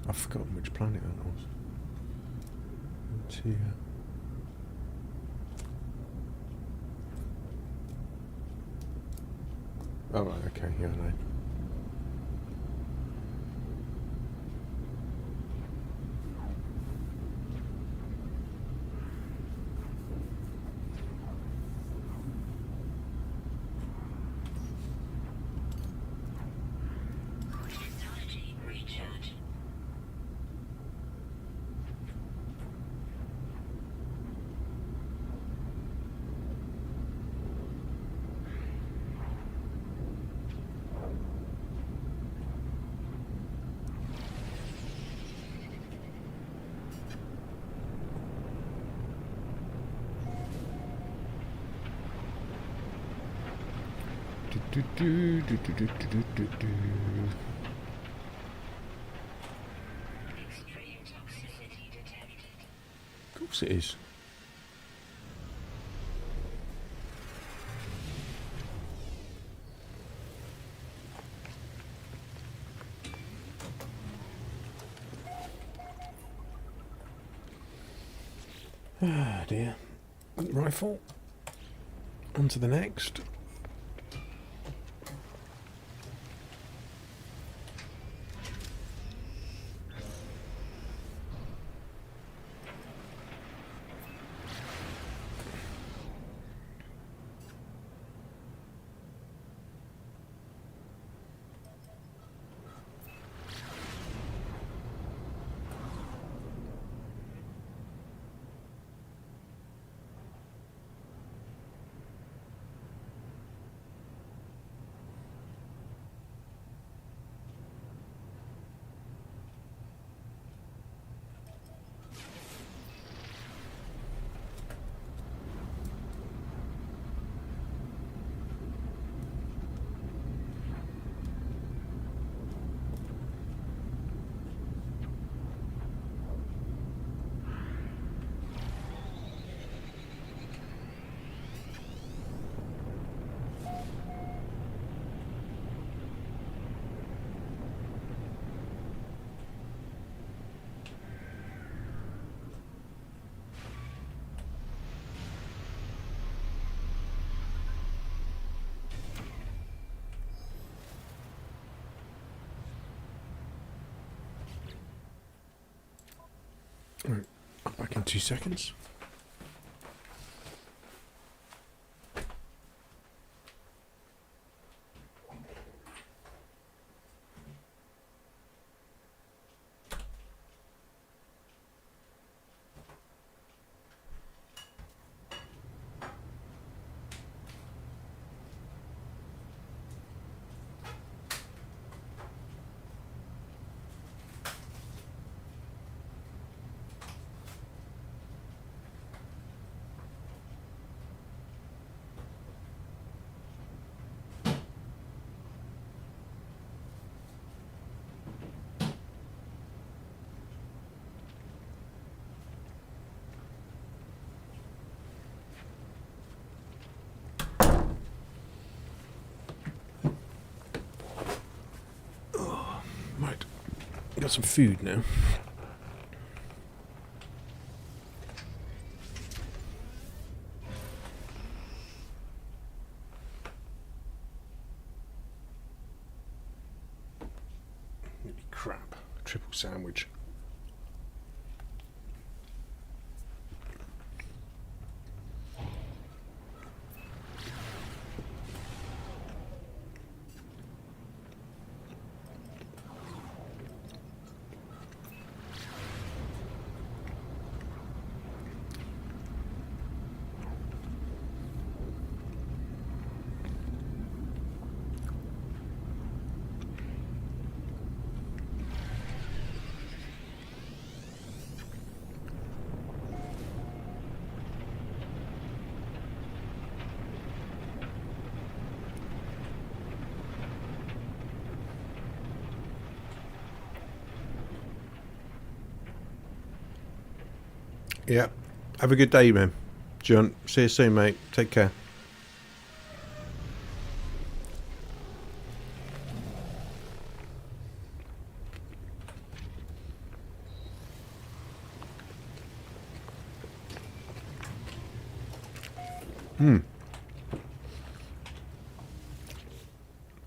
I've forgotten which planet that was. Oh right, okay, yeah, I know. Of course it is. Ah dear. Rifle. On to the next. Right, I'm back in 2 seconds. Right, got some food now. Crap, triple sandwich. Yeah. Have a good day, man. John, see you soon, mate. Take care.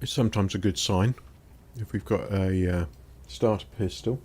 It's sometimes a good sign if we've got a starter pistol.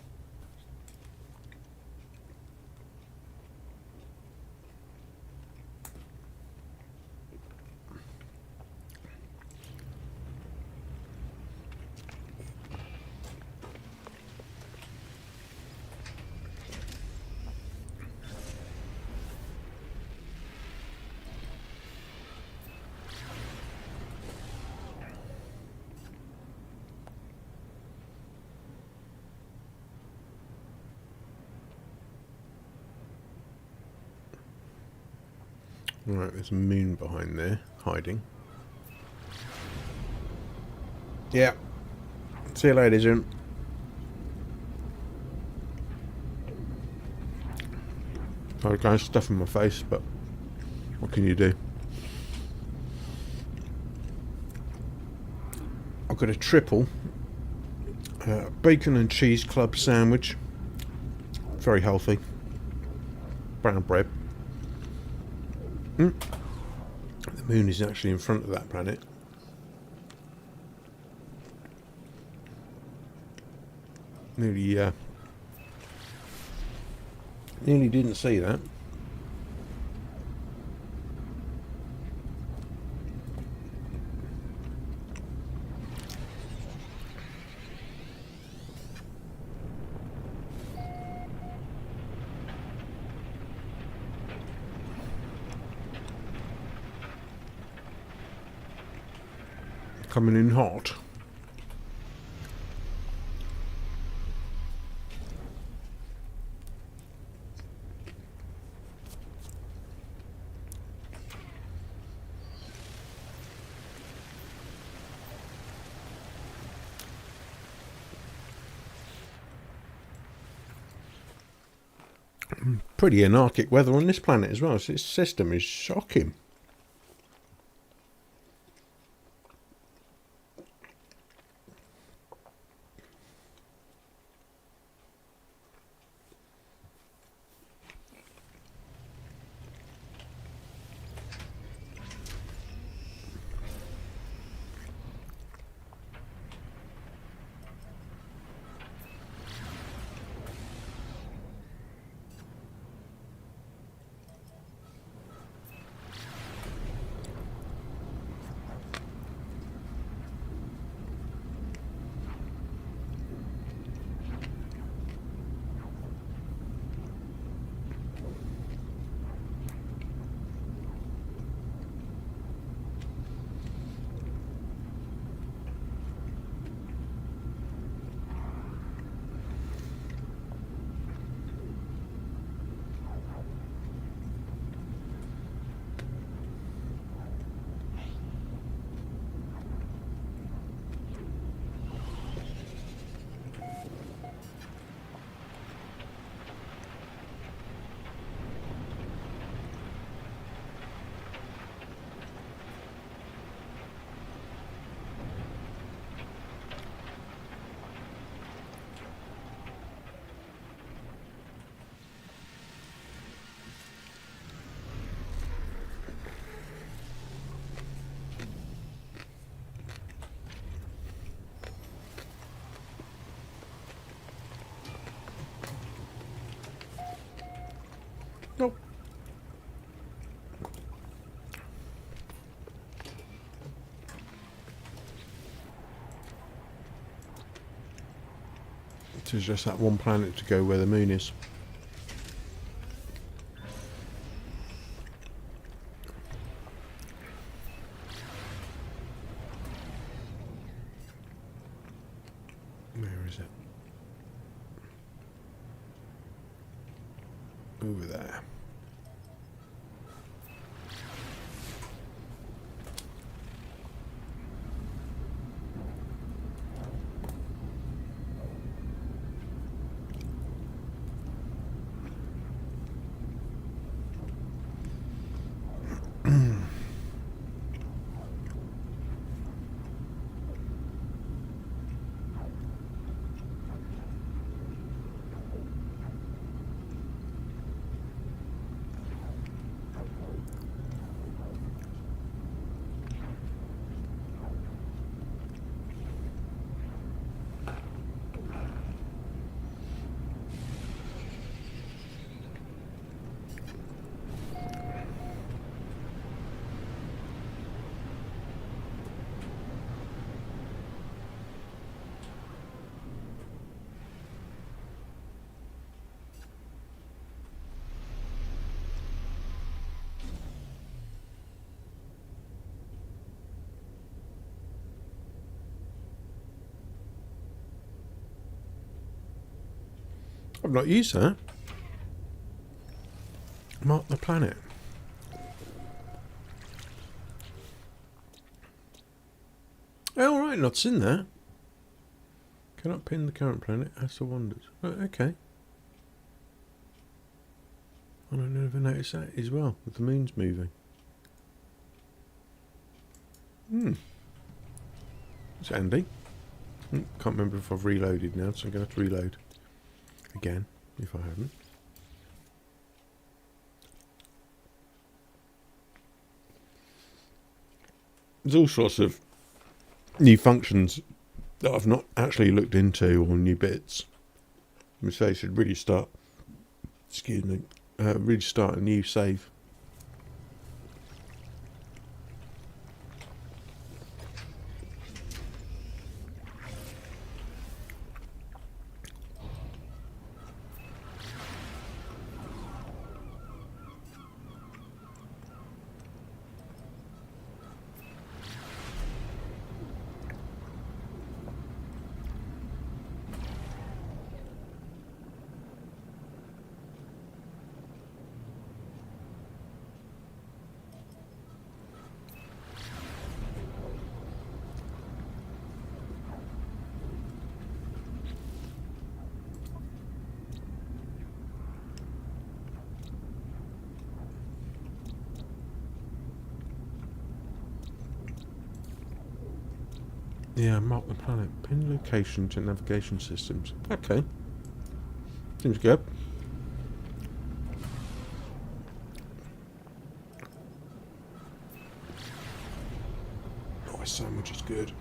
Right, there's a moon behind there, hiding. Yeah. See you later, Jim. I was going to stuff in my face, but what can you do? I've got a triple bacon and cheese club sandwich. Very healthy. Brown bread. The moon is actually in front of that planet. Nearly didn't see that. Coming in hot. Pretty anarchic weather on this planet as well, so its system is shocking. There's just that one planet to go where the moon is. Where is it? Over there. I've not used that. Mark the planet. Oh, all right, not seen that. Cannot pin the current planet. As the wonders. Right, okay. And I never noticed that as well, with the moons moving. It's handy. Can't remember if I've reloaded now, so I'm going to have to reload again, if I haven't. There's all sorts of new functions that I've not actually looked into, or new bits. I say I should really start, really start a new save. Yeah, mark the planet. Pin location to navigation systems. Okay. Seems good. Oh, a sandwich is good.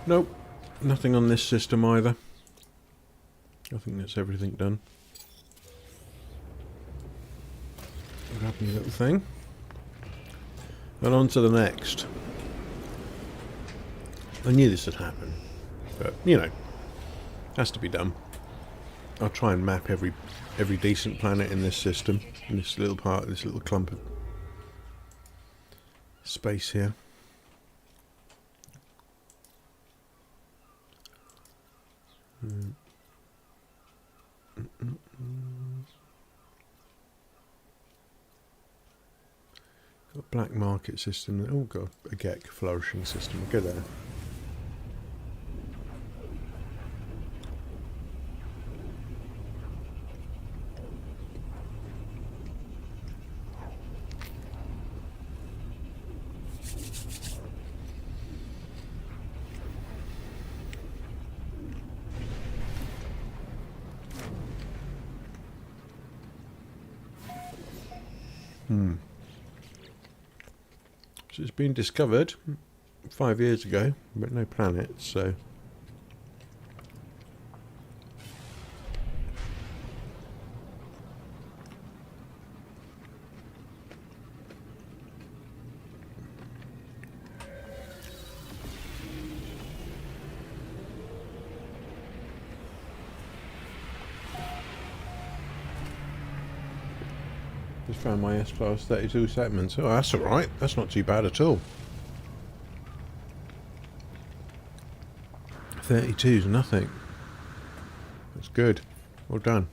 Nope, nothing on this system either. I think that's everything done. Grab me little thing. And on to the next. I knew this would happen, but you know, has to be done. I'll try and map every decent planet in this system, in this little part, this little clump of space here. Got a black market system. Oh, got a GEC flourishing system. We'll go there. So it's been discovered 5 years ago, but no planets, so... Just found my S-Class 32 segments. Oh, that's alright. That's not too bad at all. 32's nothing. That's good. Well done.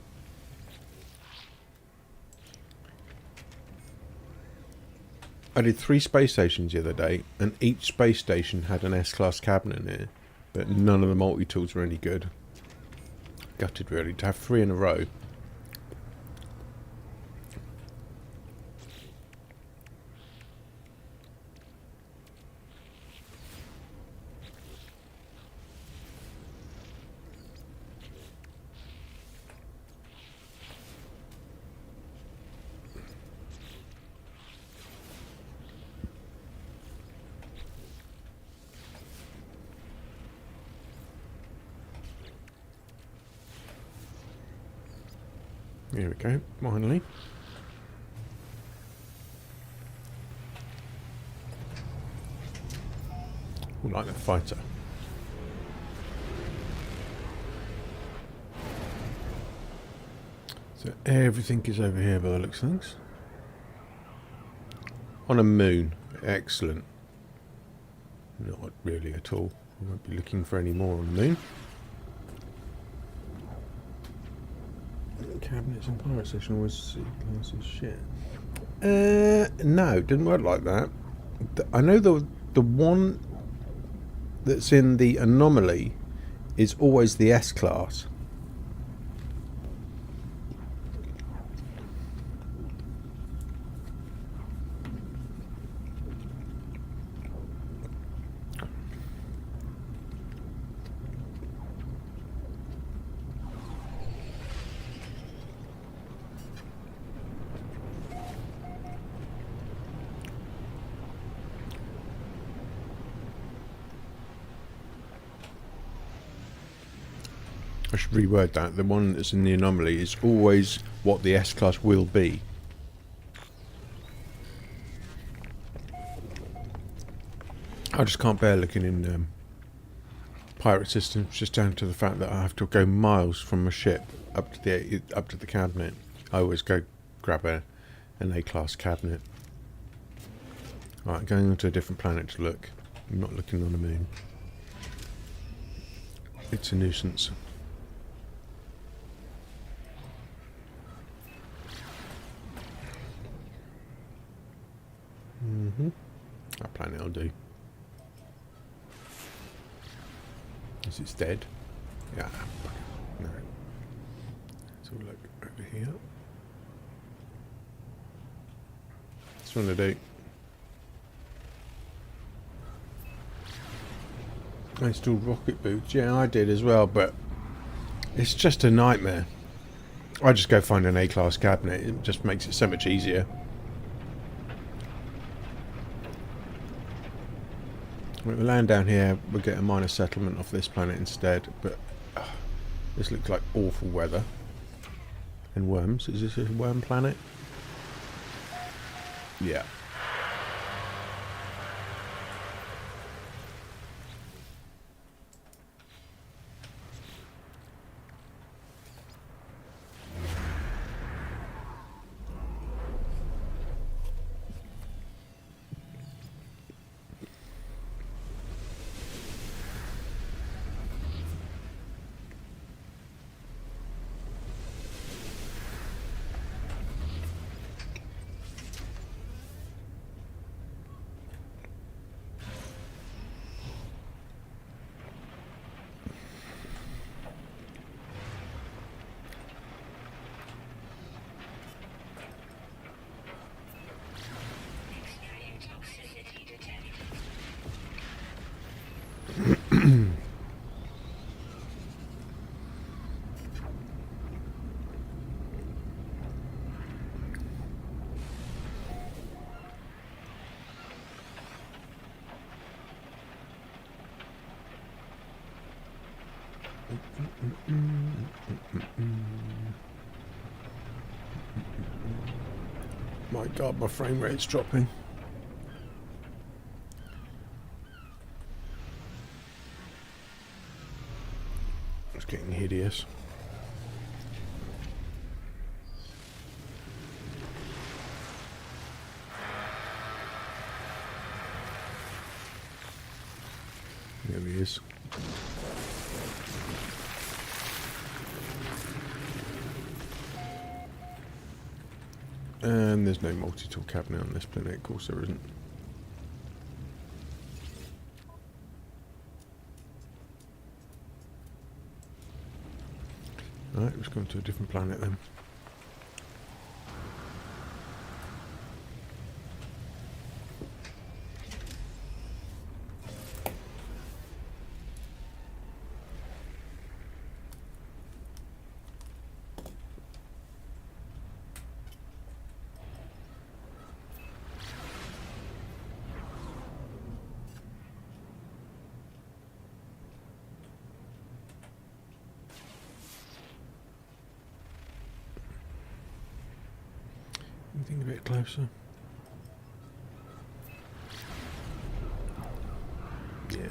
I did 3 space stations the other day, and each space station had an S-Class cabinet in it, but none of the multi-tools were any good. Gutted, really, to have 3 in a row. Here we go, finally. Oh, like a fighter. So everything is over here by the looks of things. On a moon. Excellent. Not really at all. I won't be looking for any more on the moon. Cabinets and pirate station always see class as shit. No, didn't work like that. I know the one that's in the anomaly is always the S class. I should reword that. The one that's in the anomaly is always what the S-Class will be. I just can't bear looking in pirate systems, just down to the fact that I have to go miles from my ship up to the cabinet. I always go grab an A-Class cabinet. Alright, going on to a different planet to look. I'm not looking on the moon. It's a nuisance. That planet will do. Is it dead? Yeah. No. So we'll look over here. This one to do. I installed rocket boots. Yeah, I did as well, but it's just a nightmare. I just go find an A-Class cabinet. It just makes it so much easier. We'll land down here, we'll get a minor settlement off this planet instead, but this looks like awful weather. And worms. Is this a worm planet? Yeah. My God, my frame rate's dropping. It's getting hideous. There he is. And there's no multi-tool cabinet on this planet, of course there isn't. Right, let's go to a different planet then. Anything a bit closer? Yeah.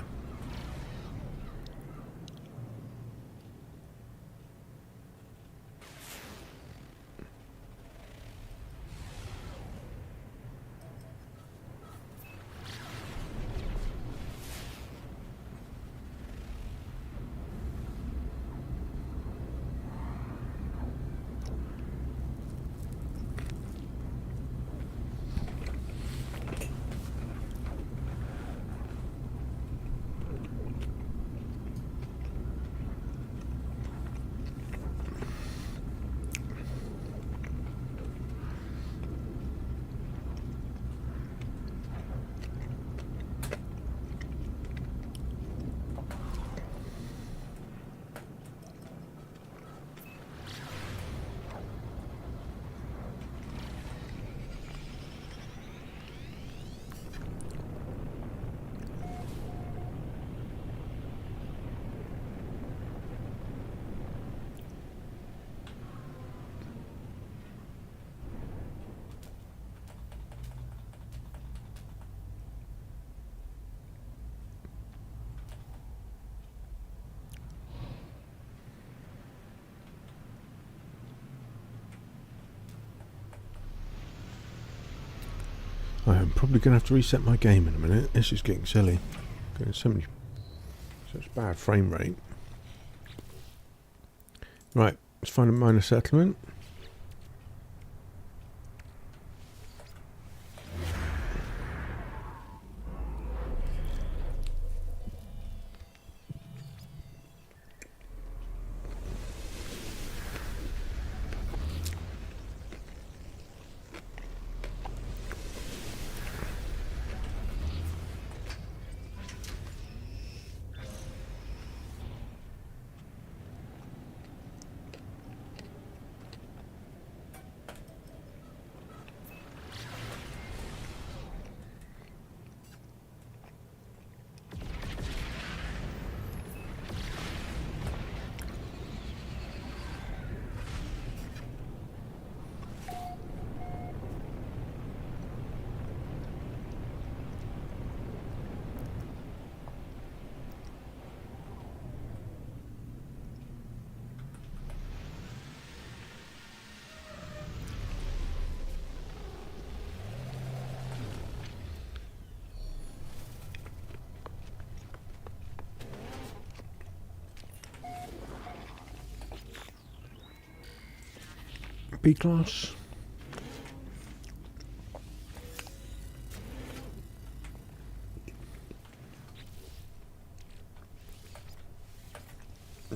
I'm probably going to have to reset my game in a minute. This is getting silly. Getting such bad frame rate. Right, let's find a minor settlement. B-class.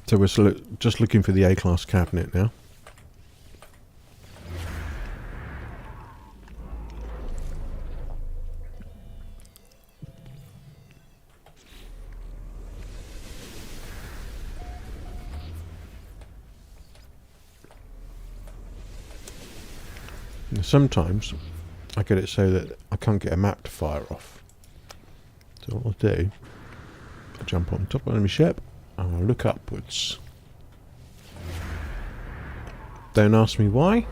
So we're just looking for the A-class cabinet now. And sometimes I get it so that I can't get a map to fire off. So what I'll do, I'll jump on top of my ship and I'll look upwards. Don't ask me why.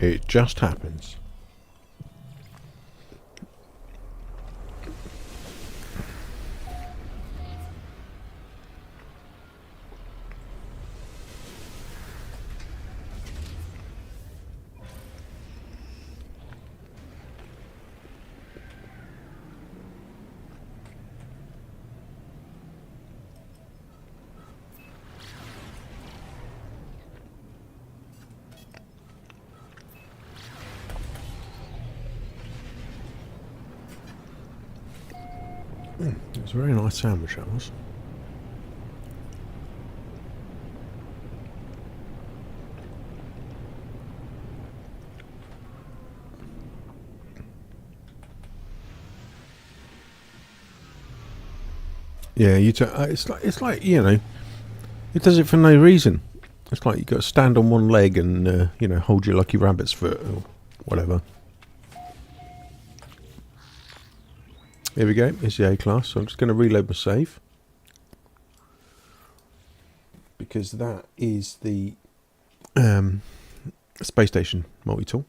It just happens. It was a very nice sandwich, that was. Yeah, it's like you know, it does it for no reason. It's like you got to stand on one leg and you know, hold your lucky rabbit's foot or whatever. Here we go. It's the A class. So I'm just going to reload my save because that is the space station multi-tool.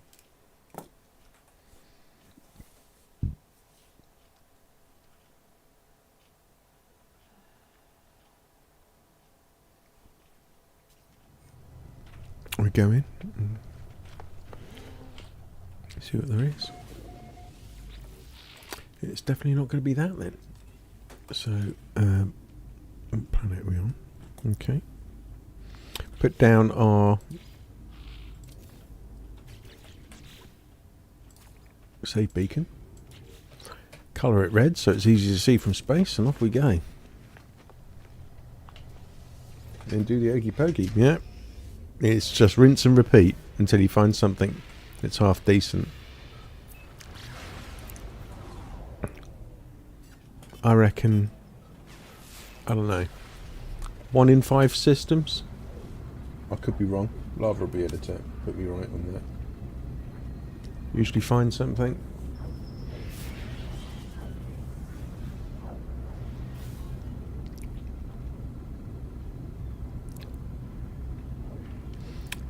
We go in and see what there is. It's definitely not going to be that then. So, what planet are we on? Okay. Put down our save beacon. Colour it red so it's easy to see from space, and off we go. Then do the okey pokey. Yeah. It's just rinse and repeat until you find something that's half decent. I reckon, I don't know, 1 in 5 systems. I could be wrong. Lava will be able to put me right on that. Usually find something.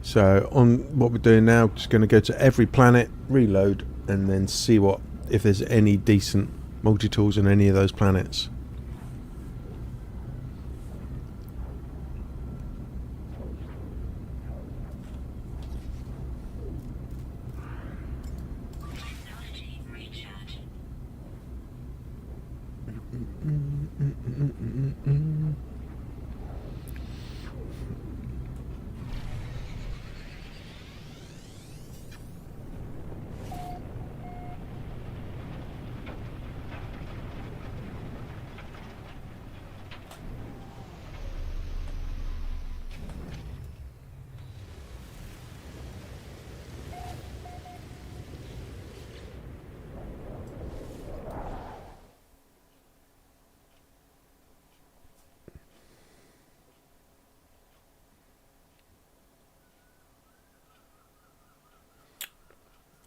So on what we're doing now, just going to go to every planet, reload, and then see what if there's any decent multi-tools on any of those planets.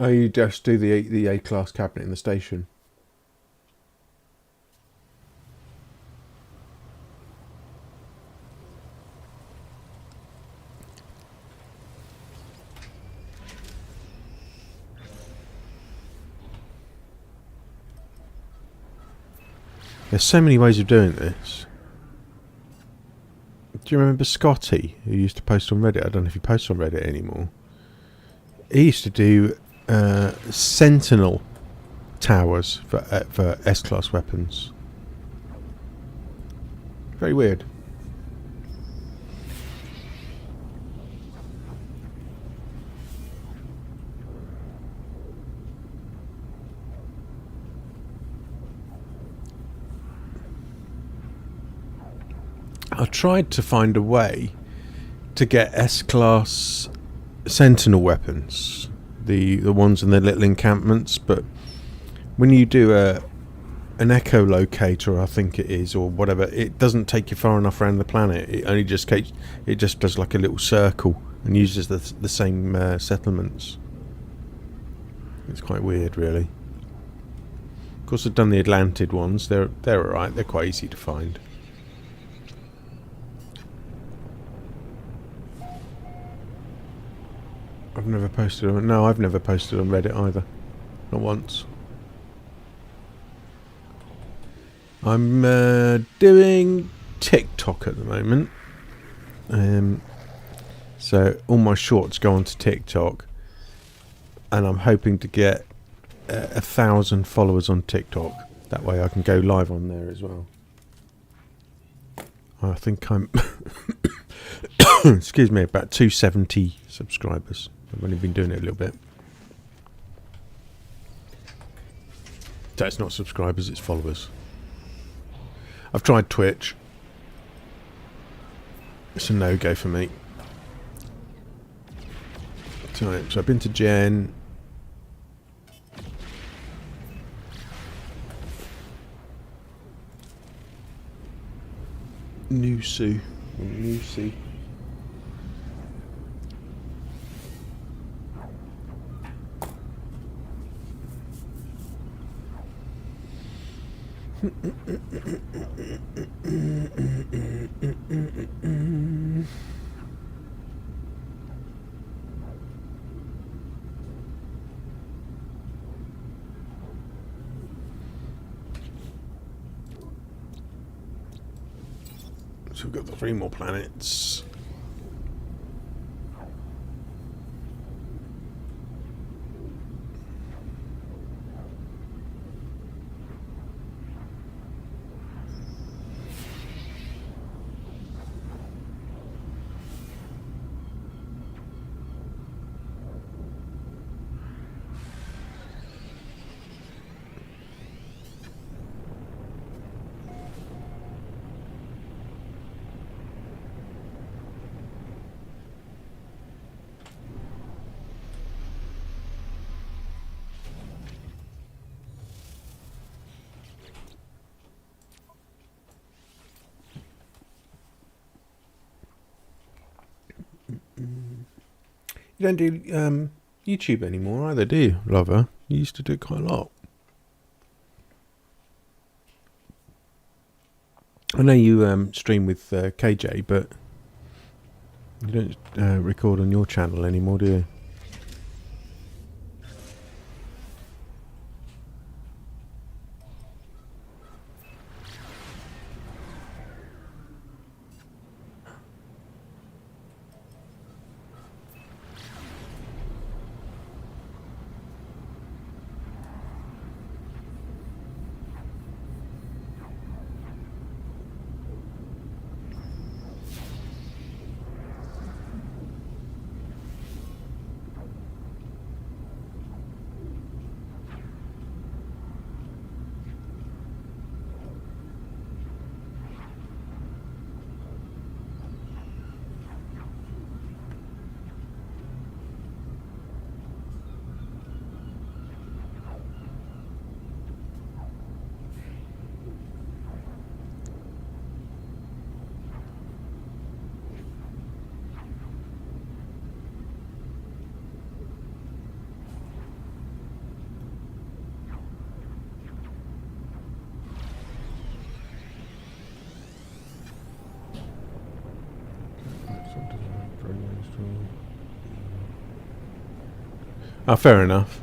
Oh, you just do the A-class cabinet in the station. There's so many ways of doing this. Do you remember Scotty, who used to post on Reddit? I don't know if he posts on Reddit anymore. He used to do Sentinel towers for S-class weapons. Very weird. I tried to find a way to get S-class Sentinel weapons, the ones in the little encampments, but when you do an echolocator, I think it is, or whatever, it doesn't take you far enough around the planet. It only just does like a little circle and uses the same settlements. It's quite weird, really. Of course, I've done the Atlantid ones. They're alright. They're quite easy to find. I've never posted on... No, I've never posted on Reddit either. Not once. I'm doing TikTok at the moment. So all my shorts go onto TikTok. And I'm hoping to get 1,000 followers on TikTok. That way I can go live on there as well. I think I'm... excuse me, about 270 subscribers. I've only been doing it a little bit. So it's not subscribers, it's followers. I've tried Twitch. It's a no-go for me. So I've been to Jen. Nusu. So we've got the 3 more planets. You don't do YouTube anymore either, do you, Lover? You used to do it quite a lot. I know you stream with KJ, but you don't record on your channel anymore, do you? Oh, fair enough.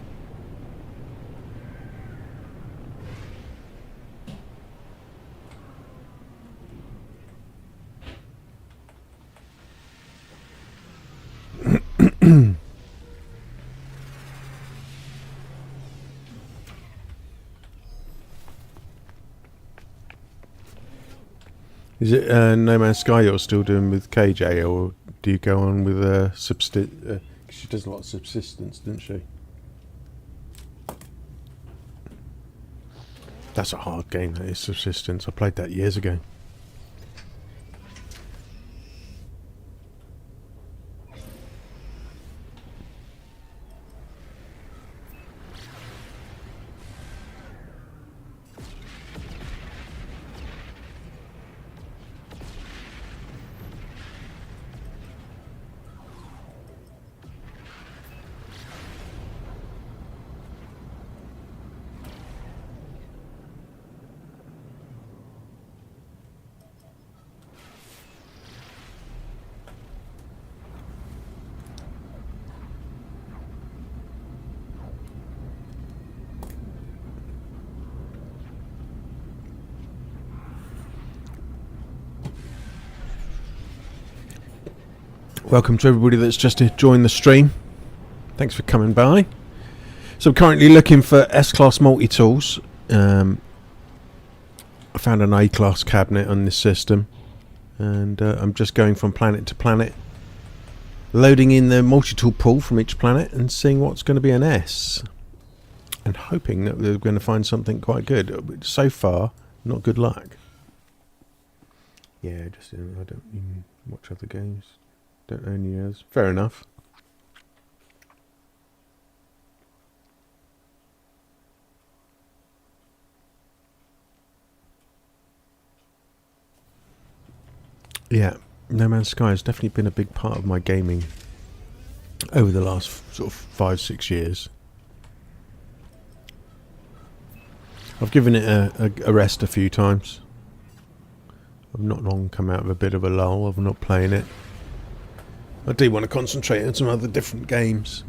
Is it No Man's Sky you're still doing with KJ, or do you go on with she does a lot of subsistence, doesn't she? That's a hard game, that is, subsistence. I played that years ago. Welcome to everybody that's just joined the stream. Thanks for coming by. So I'm currently looking for S-Class multi-tools. I found an A-Class cabinet on this system. And I'm just going from planet to planet, loading in the multi-tool pool from each planet and seeing what's going to be an S. And hoping that we're going to find something quite good. So far, not good luck. Yeah, just I don't even watch other games. Don't own yours. Fair enough. Yeah, No Man's Sky has definitely been a big part of my gaming over the last sort of 5-6 years. I've given it a rest a few times. I've not long come out of a bit of a lull of not playing it. I do want to concentrate on some other different games.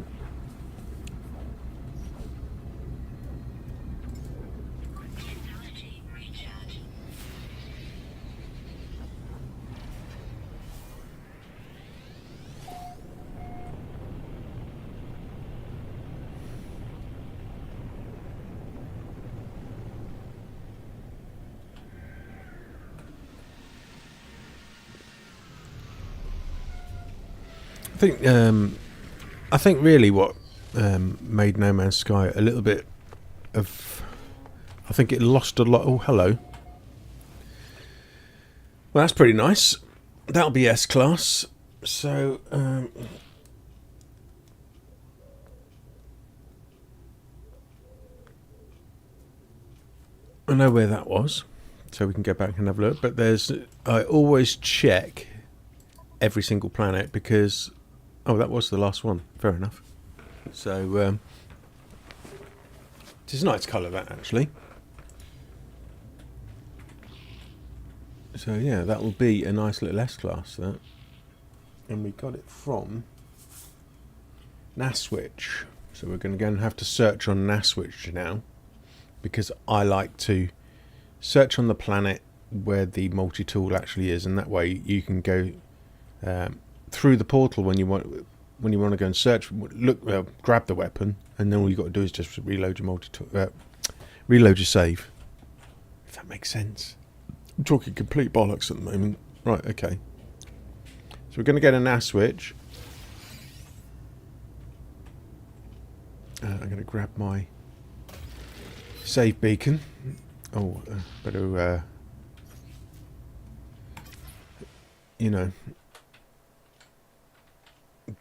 I think really what made No Man's Sky a little bit of... I think it lost a lot... Oh, hello. Well, that's pretty nice. That'll be S-Class. So... I know where that was. So we can go back and have a look. But there's... I always check every single planet because... Oh, that was the last one. Fair enough. So, it's a nice colour, that, actually. So, yeah, that will be a nice little S-Class, that. And we got it from Naswitch. So we're going to go and have to search on Naswitch now. Because I like to search on the planet where the multi-tool actually is. And that way you can go... through the portal when you want to go and search, grab the weapon, and then all you got to do is just reload your reload your save. If that makes sense. I'm talking complete bollocks at the moment. Right, okay. So we're going to get a NAS switch. I'm going to grab my save beacon. Oh, better, you know.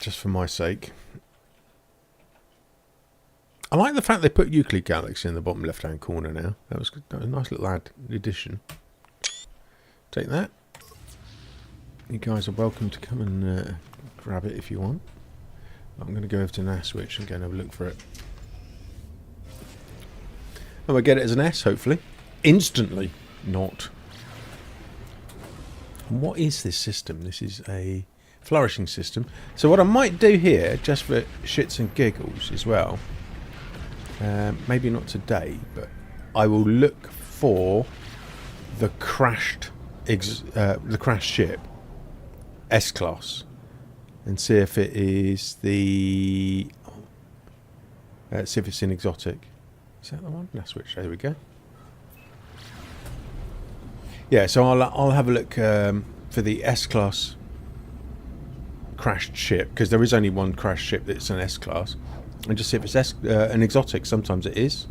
Just for my sake. I like the fact they put Euclid Galaxy in the bottom left hand corner now. That was a nice little addition. Take that. You guys are welcome to come and grab it if you want. I'm going to go over to Naswitch and go and have a look for it. And we'll get it as an S, hopefully. Instantly. Not. And what is this system? This is a flourishing system. So what I might do here, just for shits and giggles as well, maybe not today, but I will look for the crashed ship, S-Class, and see if it is the... see if it's in exotic. Is that the one? No, switch. There we go. Yeah, so I'll have a look for the S-Class crashed ship, because there is only one crashed ship that's an S-Class, and just see if it's an exotic. Sometimes it is.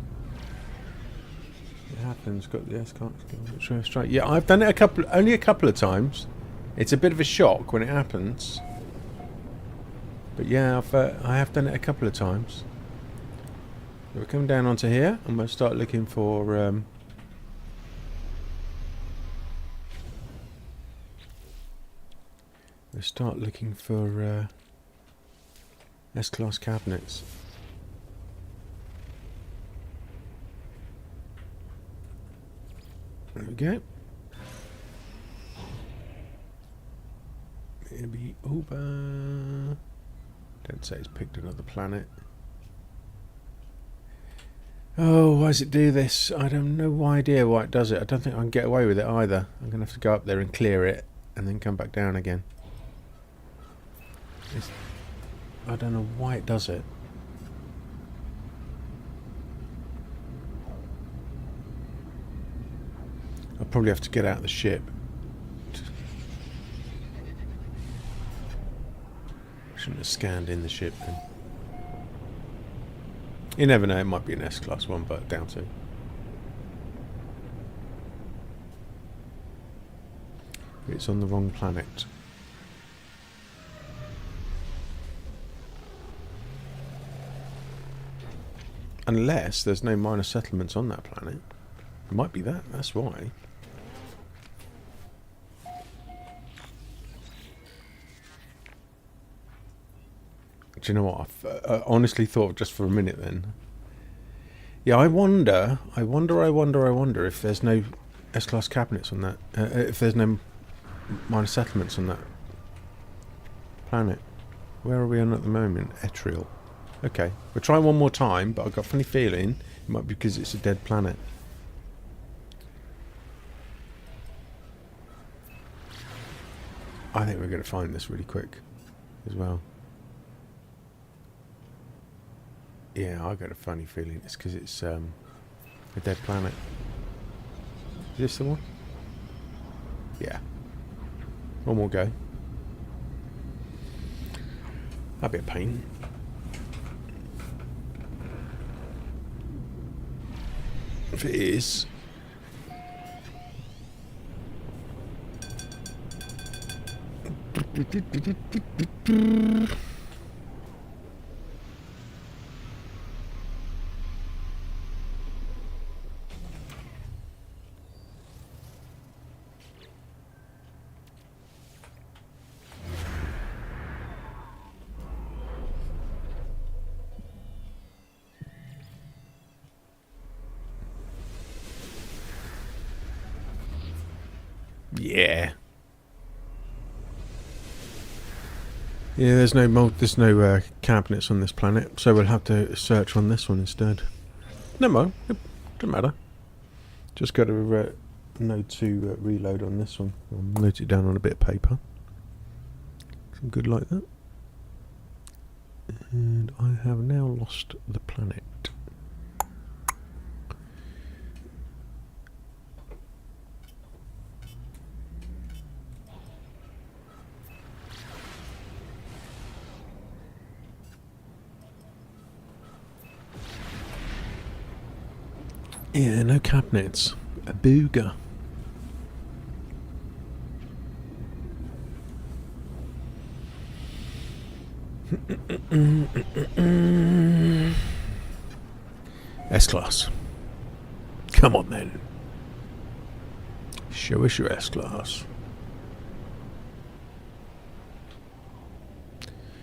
It happens. Got the S-Class straight. Yeah, I've done it only a couple of times. It's a bit of a shock when it happens, but yeah, I have done it a couple of times. We're coming down onto here, and we'll start looking for S-Class cabinets. There we go. Maybe over. Don't say it's picked another planet. Oh, why does it do this? I have no idea why it does it. I don't think I can get away with it either. I'm going to have to go up there and clear it and then come back down again. It's, I don't know why it does it. I'll probably have to get out of the ship. Shouldn't have scanned in the ship then. You never know, it might be an S-class one, but I doubt it. It's on the wrong planet. Unless there's no minor settlements on that planet. It might be that, that's why. Do you know what? I honestly thought just for a minute then. Yeah, I wonder if there's no S-class cabinets on that. If there's no minor settlements on that planet. Where are we on at the moment? Etrial. Okay, we'll try one more time, but I've got a funny feeling it might be because it's a dead planet. I think we're going to find this really quick as well. Yeah, I got a funny feeling it's because it's a dead planet. Is this the one? Yeah. One more go. That'd be a pain. If it is... Yeah. Yeah, there's no cabinets on this planet, so we'll have to search on this one instead. No more. It doesn't matter. Just got to note to reload on this one. I'll note it down on a bit of paper. Some good like that. And I have now lost the planet. Yeah, no cabinets. A booger. S-Class. Come on then. Show us your S-Class.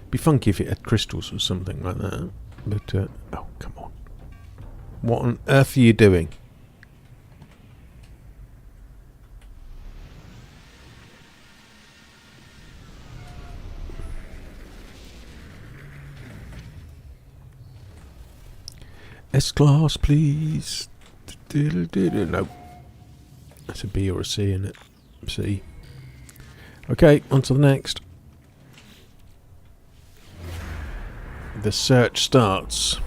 Be funky if it had crystals or something like that. But, oh, come on. What on earth are you doing? S-Class, please. No. That's a B or a C, isn't it? C. Okay, on to the next. The search starts.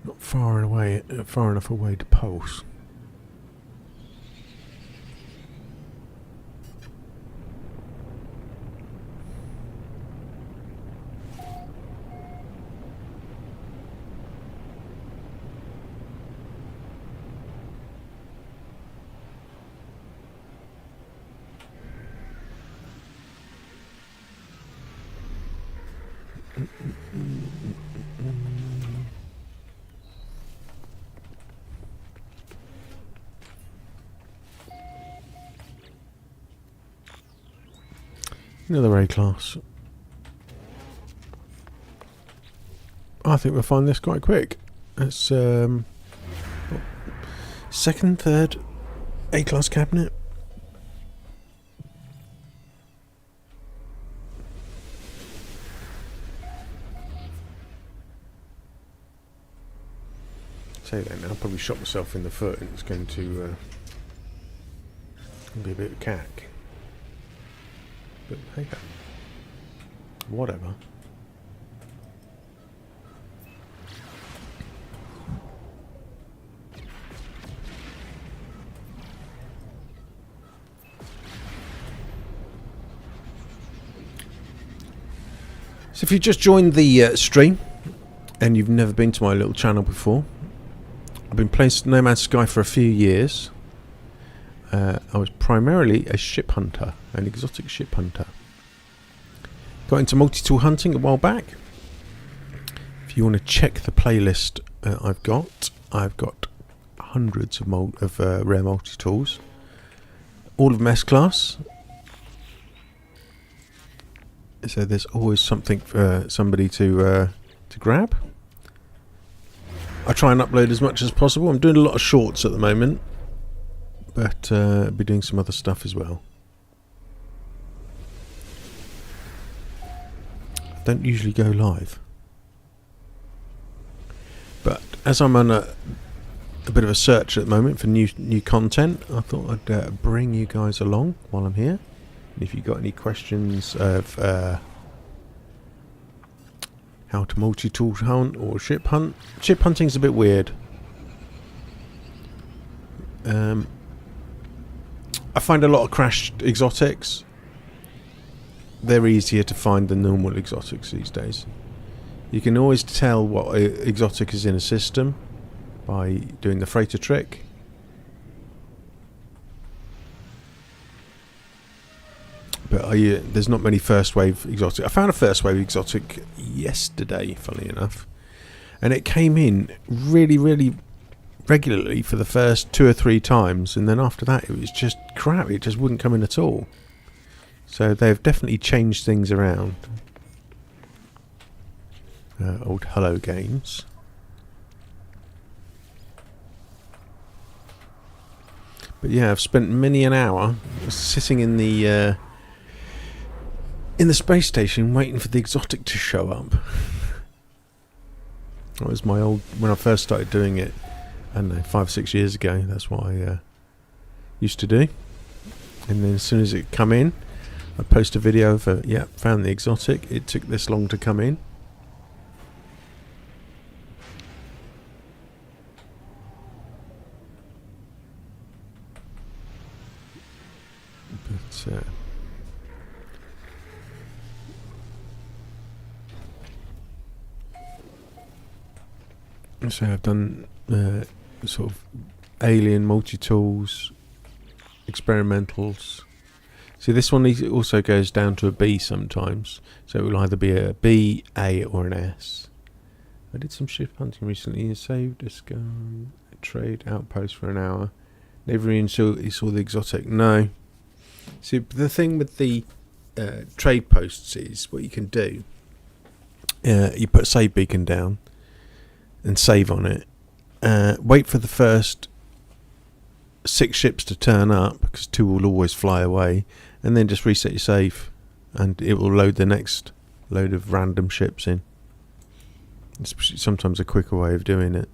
Not far enough away to pulse. Another A class. I think we'll find this quite quick. It's second, third A class cabinet. Say that now. I probably shot myself in the foot, and it's going to be a bit of cack. But hey, whatever. So if you just joined the stream and you've never been to my little channel before, I've been playing No Man's Sky for a few years. I was primarily a ship hunter, an exotic ship hunter. Got into multi-tool hunting a while back. If you want to check the playlist I've got hundreds of rare multi-tools, all of them S-class. So there's always something for somebody to grab. I try and upload as much as possible. I'm doing a lot of shorts at the moment, but I'll be doing some other stuff as well. I don't usually go live, but as I'm on a bit of a search at the moment for new content, I thought I'd bring you guys along while I'm here. And if you've got any questions of how to multi-tool hunt or ship hunt, ship hunting's a bit weird. I find a lot of crashed exotics. They're easier to find than normal exotics these days. You can always tell what exotic is in a system by doing the freighter trick. But there's not many first wave exotic. I found a first wave exotic yesterday, funnily enough, and it came in really, really regularly for the first 2 or 3 times, and then after that it was just crap. It just wouldn't come in at all. So they've definitely changed things around. Old Hello Games. But yeah, I've spent many an hour sitting in the space station waiting for the exotic to show up. That was my old, when I first started doing it, I don't know, 5 or 6 years ago. That's what I used to do. And then as soon as it come in, I'd post a video of found the exotic. It took this long to come in. But so I've done sort of alien multi-tools, experimentals. See, this one also goes down to a B sometimes, so it will either be a B, A, or an S. I did some ship hunting recently. Saved a scum, trade outpost for an hour. Never even saw the exotic. No. See, the thing with the trade posts is what you can do. You put a save beacon down and save on it. Wait for the first 6 ships to turn up, because 2 will always fly away, and then just reset your save and it will load the next load of random ships in. It's sometimes a quicker way of doing it.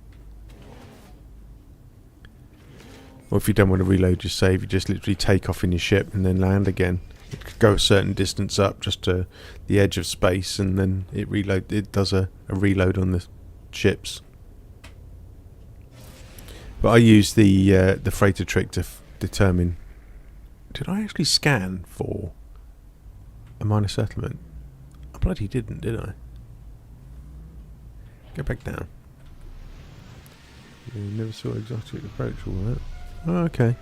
Or if you don't want to reload your save, you just literally take off in your ship and then land again. It could go a certain distance up just to the edge of space, and then it does a reload on the ships. But I use the freighter trick to determine, did I actually scan for a minor settlement? I bloody didn't, did I? Go back down. You never saw exotic approach all that. Oh, okay.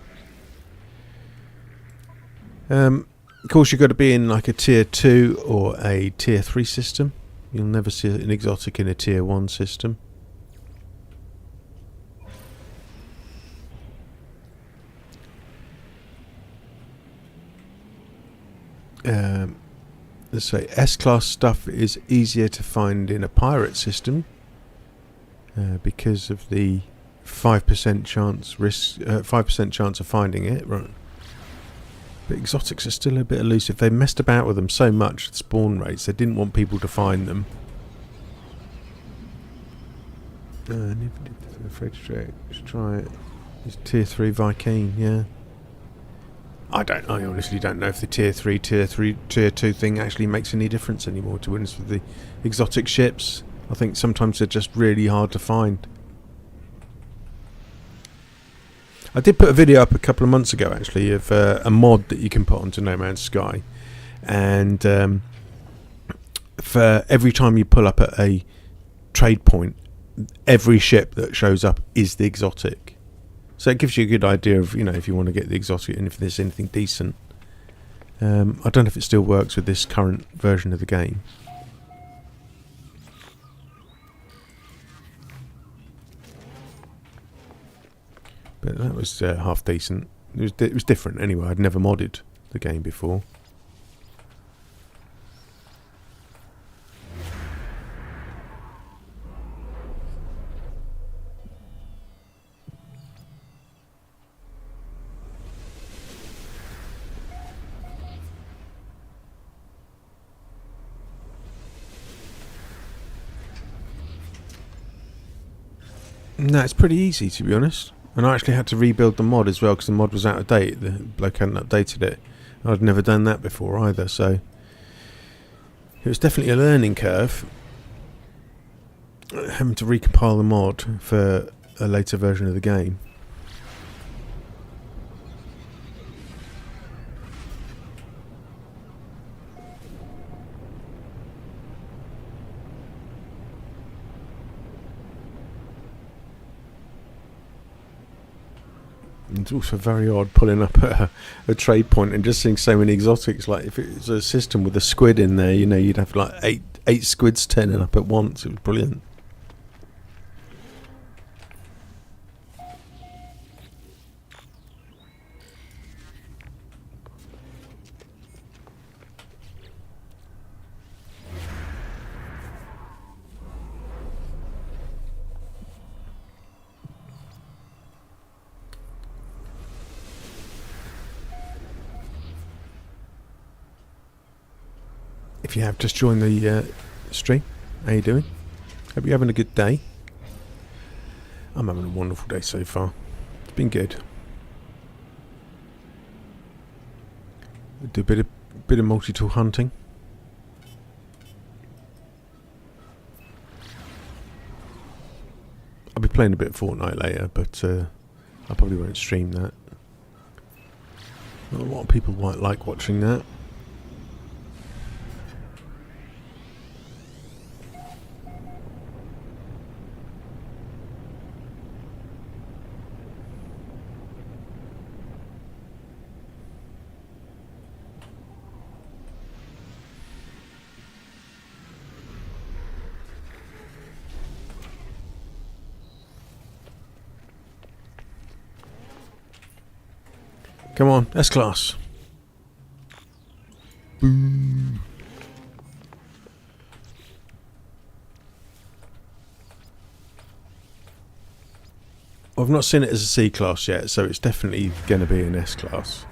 Of course, you've got to be in like a tier 2 or a tier 3 system. You'll never see an exotic in a tier 1 system. let's say S-class stuff is easier to find in a pirate system because of the 5% chance risk, 5% chance of finding it. Right. But exotics are still a bit elusive. They messed about with them so much at spawn rates. They didn't want people to find them. Afraid to try it. It's tier 3 Viking, yeah. I honestly don't know if the tier 2 thing actually makes any difference anymore, to be honest with the exotic ships. I think sometimes they're just really hard to find. I did put a video up a couple of months ago actually of a mod that you can put onto No Man's Sky, and for every time you pull up at a trade point, every ship that shows up is the exotic. So it gives you a good idea of, you know, if you want to get the exotic and if there's anything decent. I don't know if it still works with this current version of the game. But that was half decent. It was different anyway. I'd never modded the game before. No, it's pretty easy, to be honest. And I actually had to rebuild the mod as well because the mod was out of date. The bloke hadn't updated it. I'd never done that before either, so it was definitely a learning curve. Having to recompile the mod for a later version of the game. It's also very odd pulling up at a trade point and just seeing so many exotics. Like if it was a system with a squid in there, you know, you'd have like eight squids turning up at once. It was brilliant. If you have just joined the stream, how you doing? Hope you're having a good day. I'm having a wonderful day so far. It's been good. Do a bit of multi-tool hunting. I'll be playing a bit of Fortnite later, but I probably won't stream that. Not a lot of people might like watching that. Come on, S-Class. Boo. I've not seen it as a C-Class yet, so it's definitely going to be an S-Class.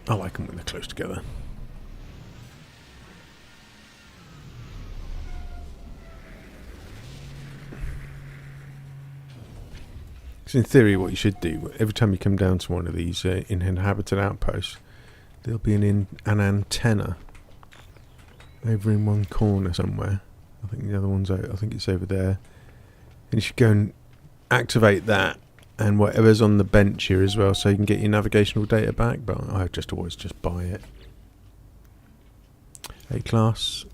I like them when they're close together. Because in theory what you should do, every time you come down to one of these inhabited outposts, there'll be an antenna over in one corner somewhere. I think the other one's out, I think it's over there. And you should go and activate that and whatever's on the bench here as well, so you can get your navigational data back, but I always just buy it. A-Class.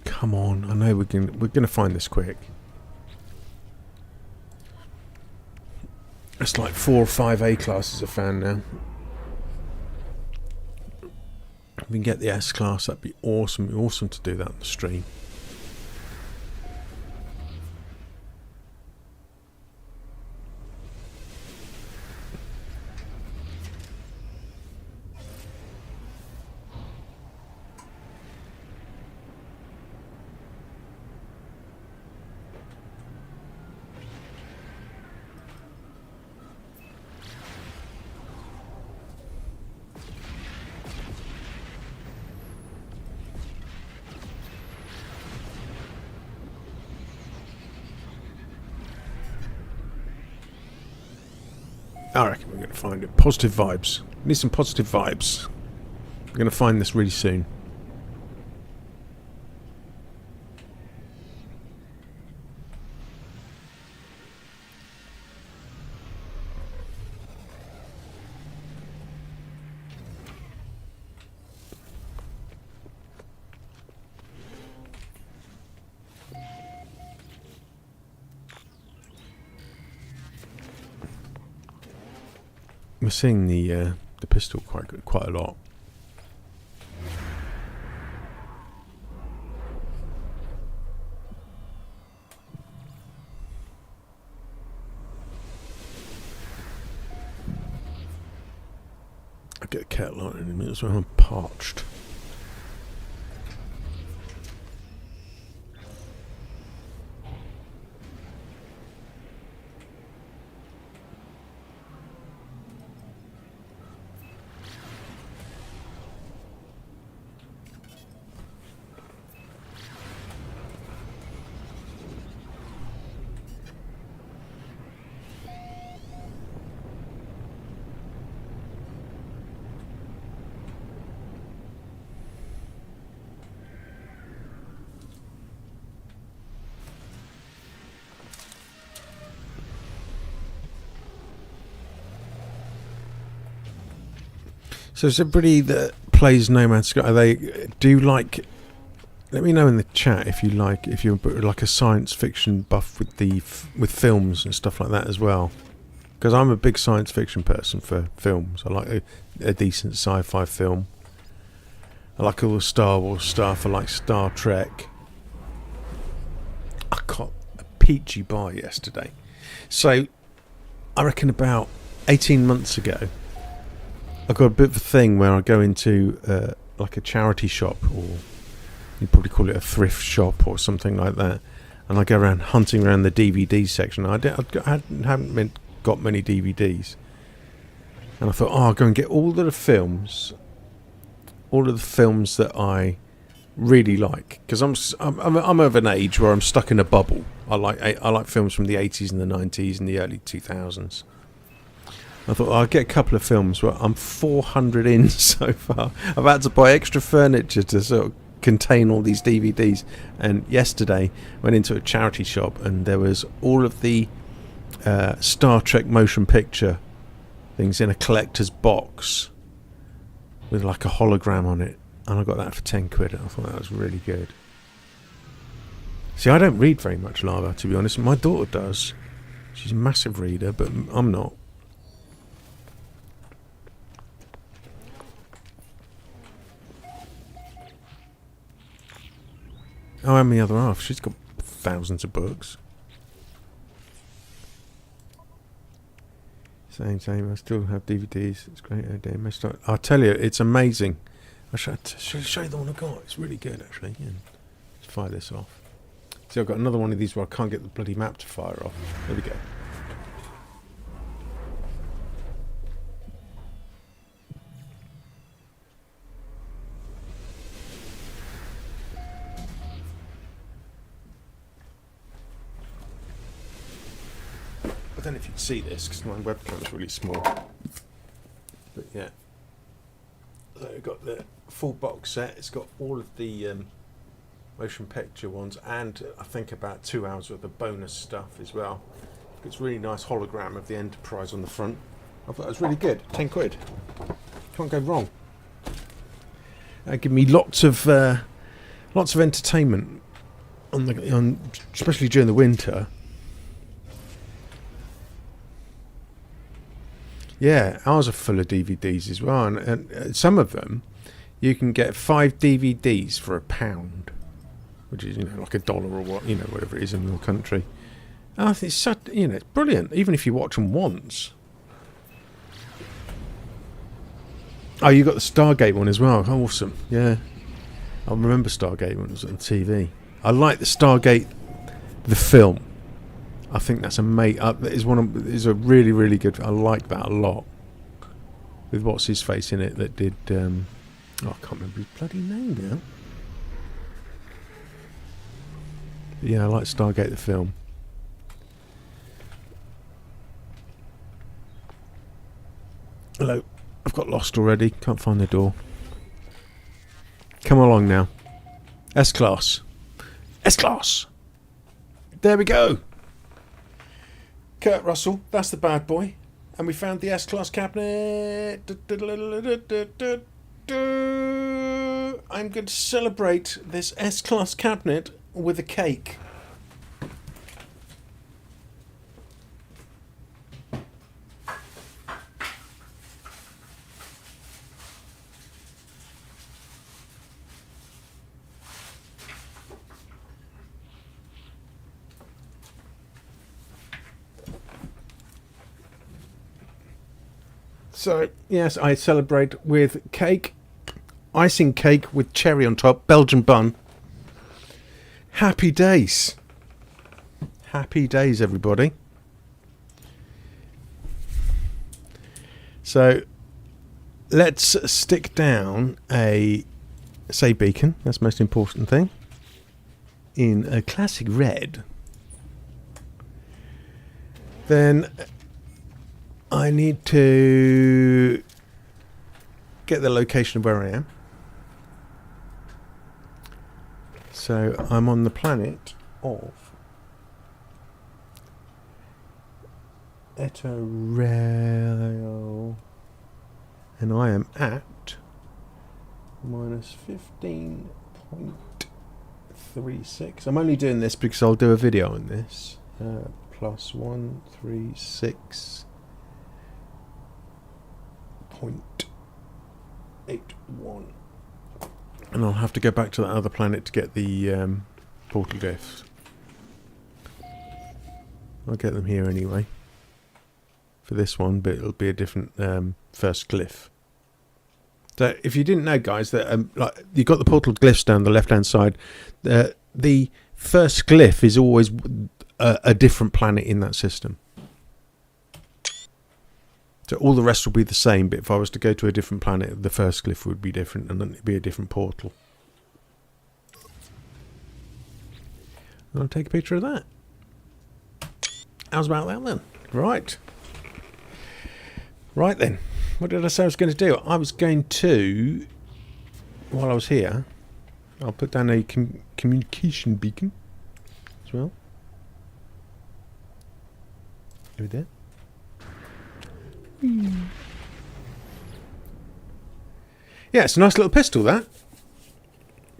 Come on, I know we're gonna find this quick. That's like 4 or 5 A classes are found now. If we can get the S class, that'd be awesome. It'd be awesome to do that on the stream. I reckon we're going to find it. Positive vibes. We need some positive vibes. We're going to find this really soon. We're seeing the pistol quite a lot. I'll get a kettle on in a minute as well. I'm parched. So is everybody that plays No Man's Sky, do you like, let me know in the chat if you're like a science fiction buff with films and stuff like that as well, because I'm a big science fiction person for films. I like a decent sci-fi film. I like all the Star Wars stuff. I like Star Trek. I got a peachy bar yesterday. So I reckon about 18 months ago I've got a bit of a thing where I go into like a charity shop, or you'd probably call it a thrift shop or something like that, and I go around hunting around the DVD section. I haven't got many DVDs, and I thought, I'll go and get all of the films that I really like, because I'm of an age where I'm stuck in a bubble. I like films from the 80s and the 90s and the early 2000s. I thought I'll get a couple of films. Well, I'm 400 in so far. I've had to buy extra furniture to sort of contain all these DVDs. And yesterday, went into a charity shop and there was all of the Star Trek motion picture things in a collector's box with like a hologram on it. And I got that for 10 quid. And I thought that was really good. See, I don't read very much, Lava, to be honest. My daughter does. She's a massive reader, but I'm not. Oh, and my other half. She's got thousands of books. Same. I still have DVDs. It's great idea. I'll tell you, it's amazing. I should show you the one I got. It's really good, actually. Yeah. Let's fire this off. See, I've got another one of these where I can't get the bloody map to fire off. There we go. I don't know if you can see this because my webcam's really small, but yeah. So I've got the full box set. It's got all of the motion picture ones, and I think about 2 hours worth of bonus stuff as well. It's really nice hologram of the Enterprise on the front. I thought it was really good. 10 quid. Can't go wrong. That give me lots of entertainment especially during the winter. Yeah, ours are full of DVDs as well, and some of them you can get 5 DVDs for £1, which is like $1 or what, whatever it is in your country. And I think it's such, it's brilliant, even if you watch them once. Oh, you got the Stargate one as well. Oh, awesome! Yeah, I remember Stargate when it was on TV. I like the Stargate, the film. I think that's is a really, really good. I like that a lot. With what's his face in it that did. I can't remember his bloody name now. But yeah, I like Stargate the film. Hello. I've got lost already. Can't find the door. Come along now. S-Class. S-Class. There we go. Kurt Russell. That's the bad boy. And we found the S-Class cabinet. I'm going to celebrate this S-Class cabinet with a cake. So, yes, I celebrate with cake, icing cake with cherry on top, Belgian bun. Happy days. Happy days, everybody. So, let's stick down a, say, beacon, that's the most important thing, in a classic red. Then I need to get the location of where I am. So I'm on the planet of Eterel, and I am at minus 15.36. I'm only doing this because I'll do a video on this. Plus 136.81, and I'll have to go back to that other planet to get the portal glyphs. I'll get them here anyway for this one, but it'll be a different first glyph. So if you didn't know, guys, that you've got the portal glyphs down the left hand side, the first glyph is always a different planet in that system. So all the rest will be the same, but if I was to go to a different planet, the first glyph would be different, and then it'd be a different portal. I'll take a picture of that. How's about that then? Right. Right then. What did I say I was going to do? I was going to, while I was here, I'll put down a communication beacon as well. Over there. Yeah, it's a nice little pistol, that.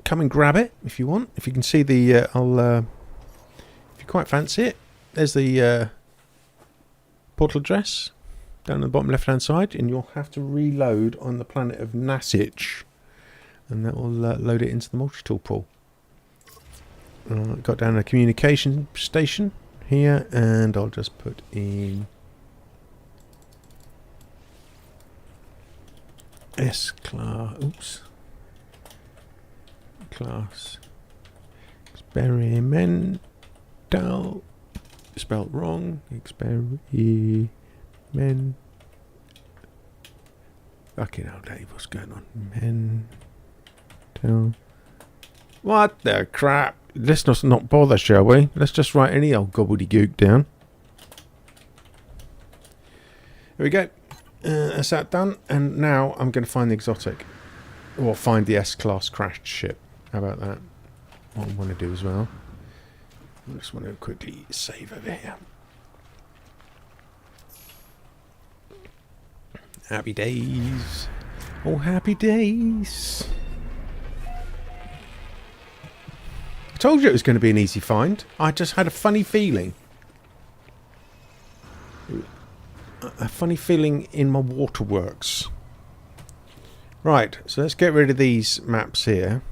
Come and grab it if you want. If you can see the, if you quite fancy it, there's the portal address down on the bottom left hand side, and you'll have to reload on the planet of Nasich, and that will load it into the multi-tool pool. Got down a communication station here, and I'll just put in S-Class, oops, class experimental, spelled wrong, fucking hell, Dave, what's going on? Mental, what the crap? Let's not bother, shall we? Let's just write any old gobbledygook down. Here we go. That's that done, and now I'm going to find the exotic, or find the S-Class crashed ship. How about that? What I want to do as well. I just want to quickly save over here. Happy days. Oh, happy days. I told you it was going to be an easy find. I just had a funny feeling. a funny feeling in my waterworks. Right, so let's get rid of these maps here.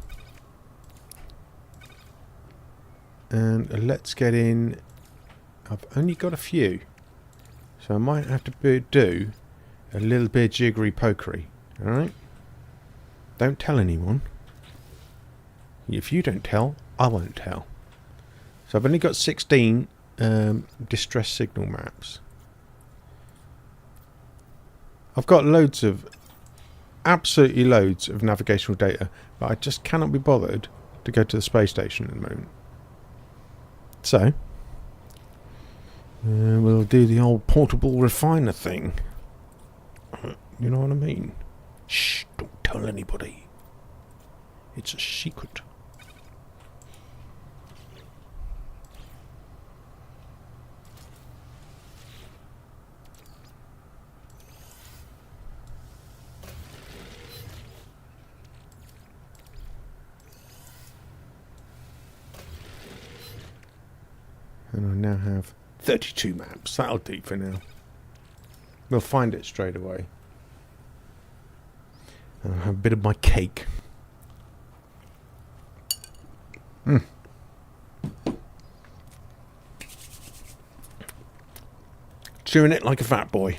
And let's get in... I've only got a few. So I might have to do a little bit of jiggery pokery. Alright? Don't tell anyone. If you don't tell, I won't tell. So I've only got 16 distress signal maps. I've got loads of... absolutely loads of navigational data, but I just cannot be bothered to go to the space station at the moment. So, we'll do the old portable refiner thing. You know what I mean? Shh, don't tell anybody. It's a secret. And I now have 32 maps. That'll do for now. We'll find it straight away. And I'll have a bit of my cake. Chewing it like a fat boy.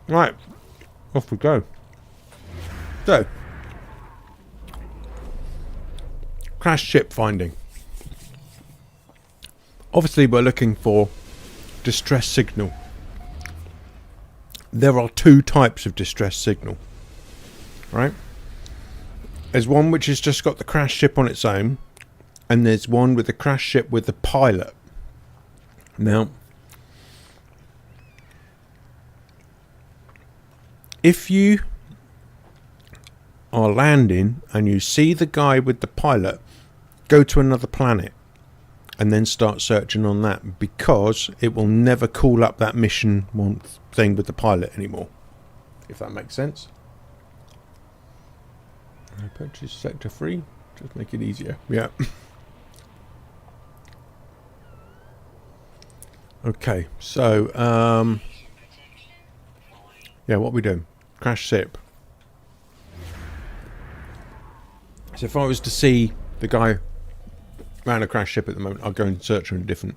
Right. Off we go. So. Crash ship finding. Obviously we're looking for distress signal. There are two types of distress signal. Right? There's one which has just got the crash ship on its own. And there's one with the crash ship with the pilot. Now, if you are landing and you see the guy with the pilot, go to another planet. And then start searching on that, because it will never call up that mission one thing with the pilot anymore. If that makes sense. I purchase sector 3. Just make it easier. Yeah. Okay, so yeah, what are we doing? Crash ship. So if I was to see the guy around a crash ship at the moment, I'll go and search on a different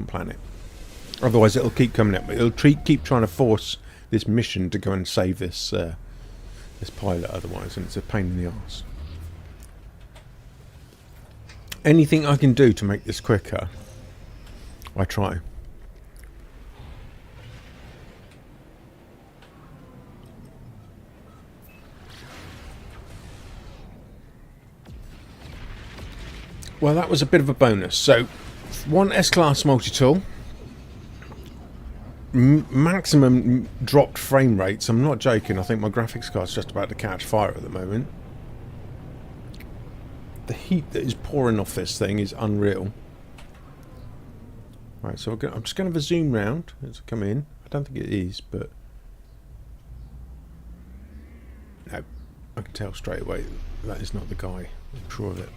planet. Otherwise it'll keep coming up. It'll keep trying to force this mission to go and save this this pilot otherwise, and it's a pain in the arse. Anything I can do to make this quicker, I try. Well, that was a bit of a bonus. So, one S-Class multi-tool. Maximum dropped frame rates. I'm not joking. I think my graphics card's just about to catch fire at the moment. The heat that is pouring off this thing is unreal. Right, so I'm just going to zoom round as I come in. I don't think it is, but... no, I can tell straight away that is not the guy. I'm sure of it.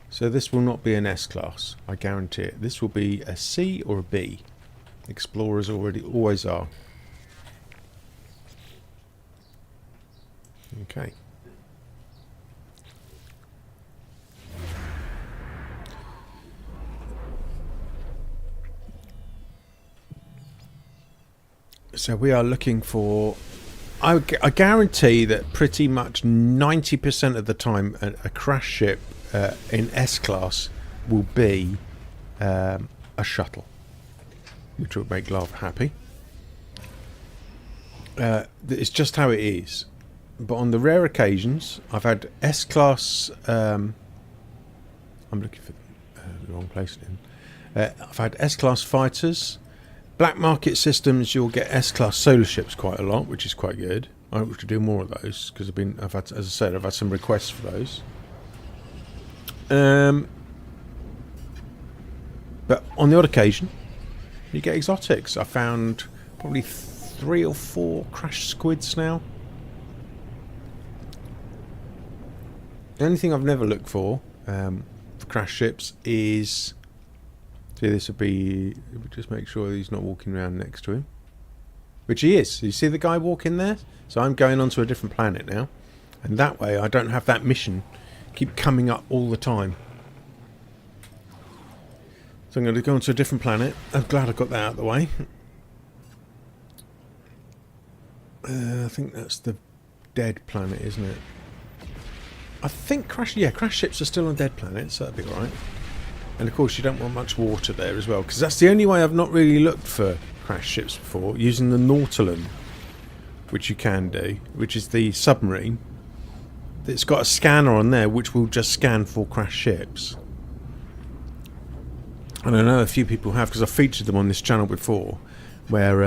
So this will not be an S-Class, I guarantee it. This will be a C or a B. Explorers always are. Okay. So we are looking for... I guarantee that pretty much 90% of the time a crash ship in S-Class will be a shuttle, which will make Lava happy. It's just how it is. But on the rare occasions, I've had S-Class... I'm looking for the wrong place. I've had S-Class fighters. Black market systems, you'll get S-Class solar ships quite a lot, which is quite good. I hope to do more of those, because I've had, as I said, I've had some requests for those. But on the odd occasion, you get exotics. I found probably 3 or 4 crash squids now. The only thing I've never looked for crash ships is See, this would be... Just make sure he's not walking around next to him. Which he is. You see the guy walking there? So I'm going onto a different planet now. And that way I don't have that mission keep coming up all the time. So I'm going to go onto a different planet. I'm glad I got that out of the way. I think that's the dead planet, isn't it? I think crash ships are still on dead planets, so that'd be alright. And of course you don't want much water there as well, because that's the only way I've not really looked for crash ships before, using the Nautilon, which you can do, which is the submarine. It's got a scanner on there which will just scan for crash ships. And I know a few people have, because I've featured them on this channel before, where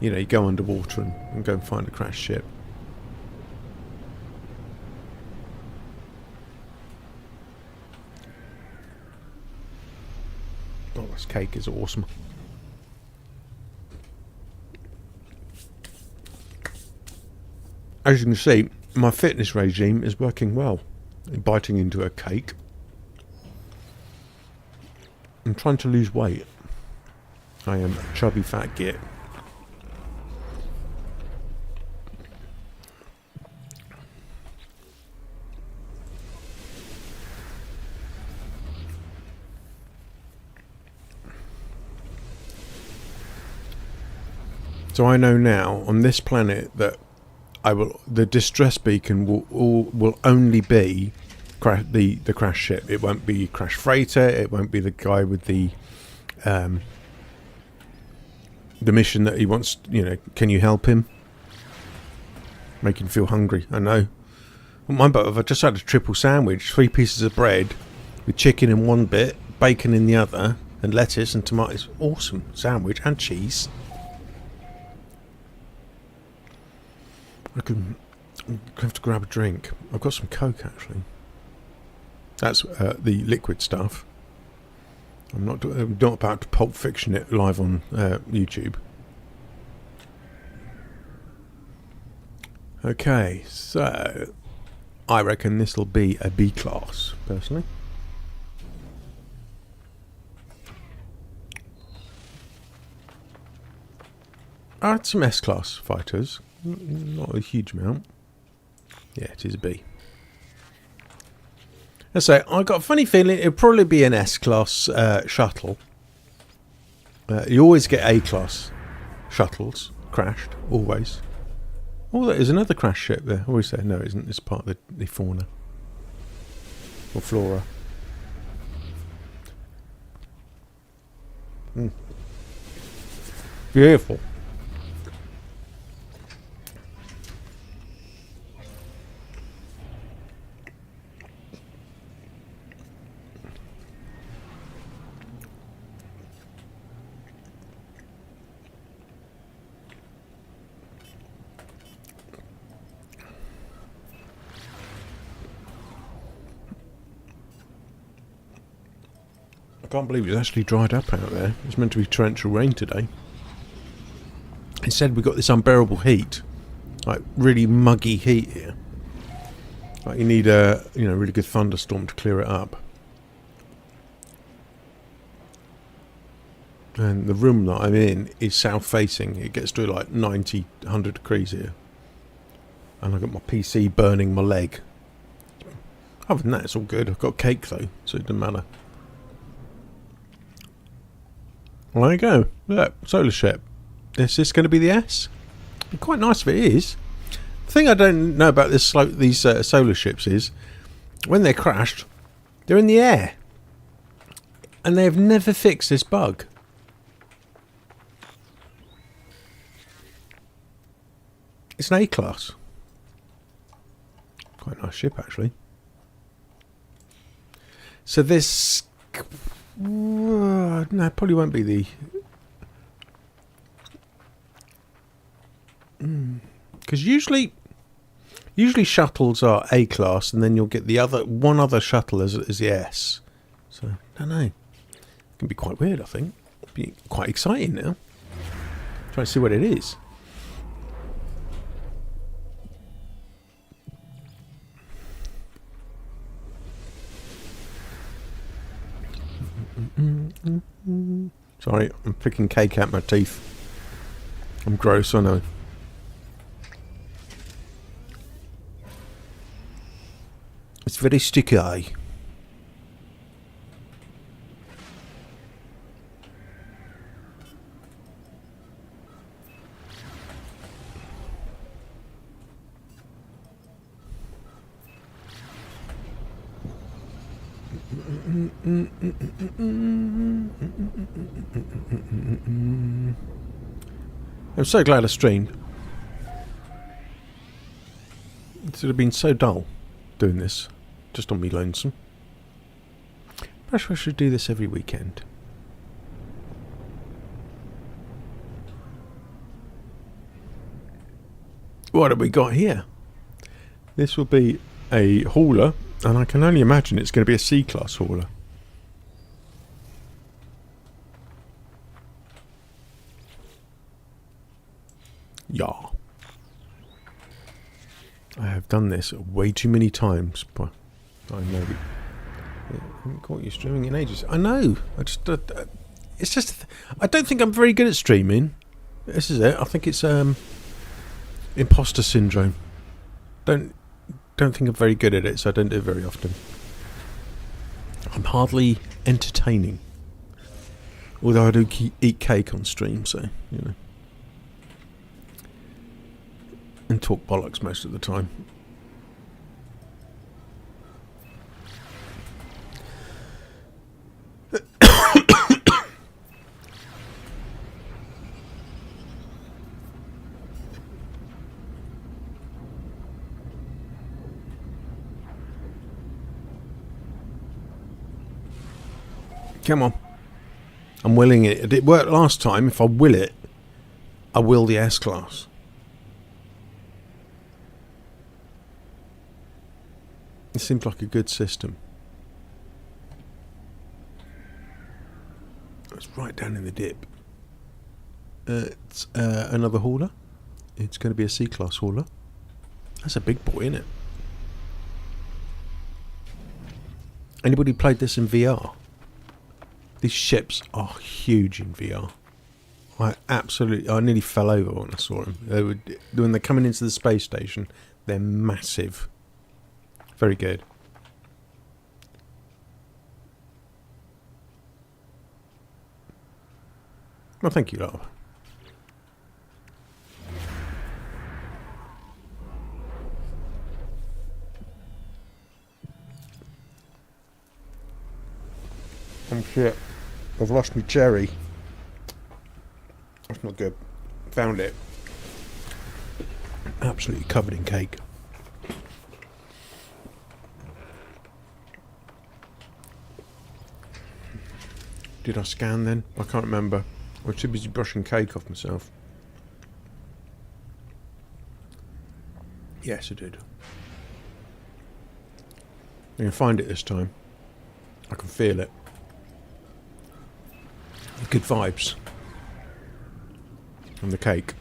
you know, you go underwater and go and find a crash ship. Oh, this cake is awesome. As you can see, my fitness regime is working well. Biting into a cake. I'm trying to lose weight. I am a chubby fat git. So I know now on this planet that the distress beacon will only be the crash ship. It won't be crash freighter. It won't be the guy with the mission that he wants. You know, can you help him? Make him feel hungry. I know. But if I just had a triple sandwich, 3 pieces of bread with chicken in one bit, bacon in the other, and lettuce and tomatoes. Awesome sandwich and cheese. I could have to grab a drink. I've got some Coke actually. That's the liquid stuff. I'm not about to Pulp Fiction it live on YouTube. Okay, so I reckon this will be a B class, personally. I had some S class fighters. Not a huge amount. Yeah, it is a B. Let's say I got a funny feeling it'll probably be an S class shuttle. You always get A class shuttles crashed, always. Oh, there is another crash ship there. Always say no, it isn't. It's part of the fauna or flora. Beautiful. I can't believe it's actually dried up out there. It's meant to be torrential rain today. Instead we got this unbearable heat. Like really muggy heat here. Like you need a really good thunderstorm to clear it up. And the room that I'm in is south facing. It gets to like 90, 100 degrees here. And I've got my PC burning my leg. Other than that, it's all good. I've got cake though, so it doesn't matter. Well, there you go. Look, solar ship. Is this going to be the S? It'd be quite nice if it is. The thing I don't know about these solar ships is, when they're crashed, they're in the air. And they have never fixed this bug. It's an A-class. Quite a nice ship, actually. So this... no, it probably won't be the... Because usually shuttles are A-class, and then you'll get the one other shuttle as the S. So, I don't know. It can be quite weird, I think. It'll be quite exciting now. Trying to see what it is. Sorry, I'm picking cake out my teeth. I'm gross, I know. It's very sticky. I'm so glad I streamed. It would have been so dull doing this, just on me lonesome. Perhaps I should do this every weekend. What have we got here? This will be a hauler, and I can only imagine it's going to be a C-class hauler. Yeah. I have done this way too many times, but I know. I haven't caught you streaming in ages. I know. It's just I don't think I'm very good at streaming. This is it. I think it's imposter syndrome. Don't think I'm very good at it, so I don't do it very often. I'm hardly entertaining. Although I do eat cake on stream, so you know. And talk bollocks most of the time. Come on. I'm willing it. It worked last time. If I will it, I will the S-Class. It seems like a good system. It's right down in the dip. It's another hauler. It's going to be a C-Class hauler. That's a big boy, isn't it? Anybody played this in VR? These ships are huge in VR. I nearly fell over when I saw them. When they're coming into the space station, they're massive. Very good. Well, thank you, love. Oh shit. I've lost my cherry. That's not good. Found it. Absolutely covered in cake. Did I scan then? I can't remember. I was too busy brushing cake off myself. Yes, I did. I'm going to find it this time. I can feel it. Good vibes. From the cake.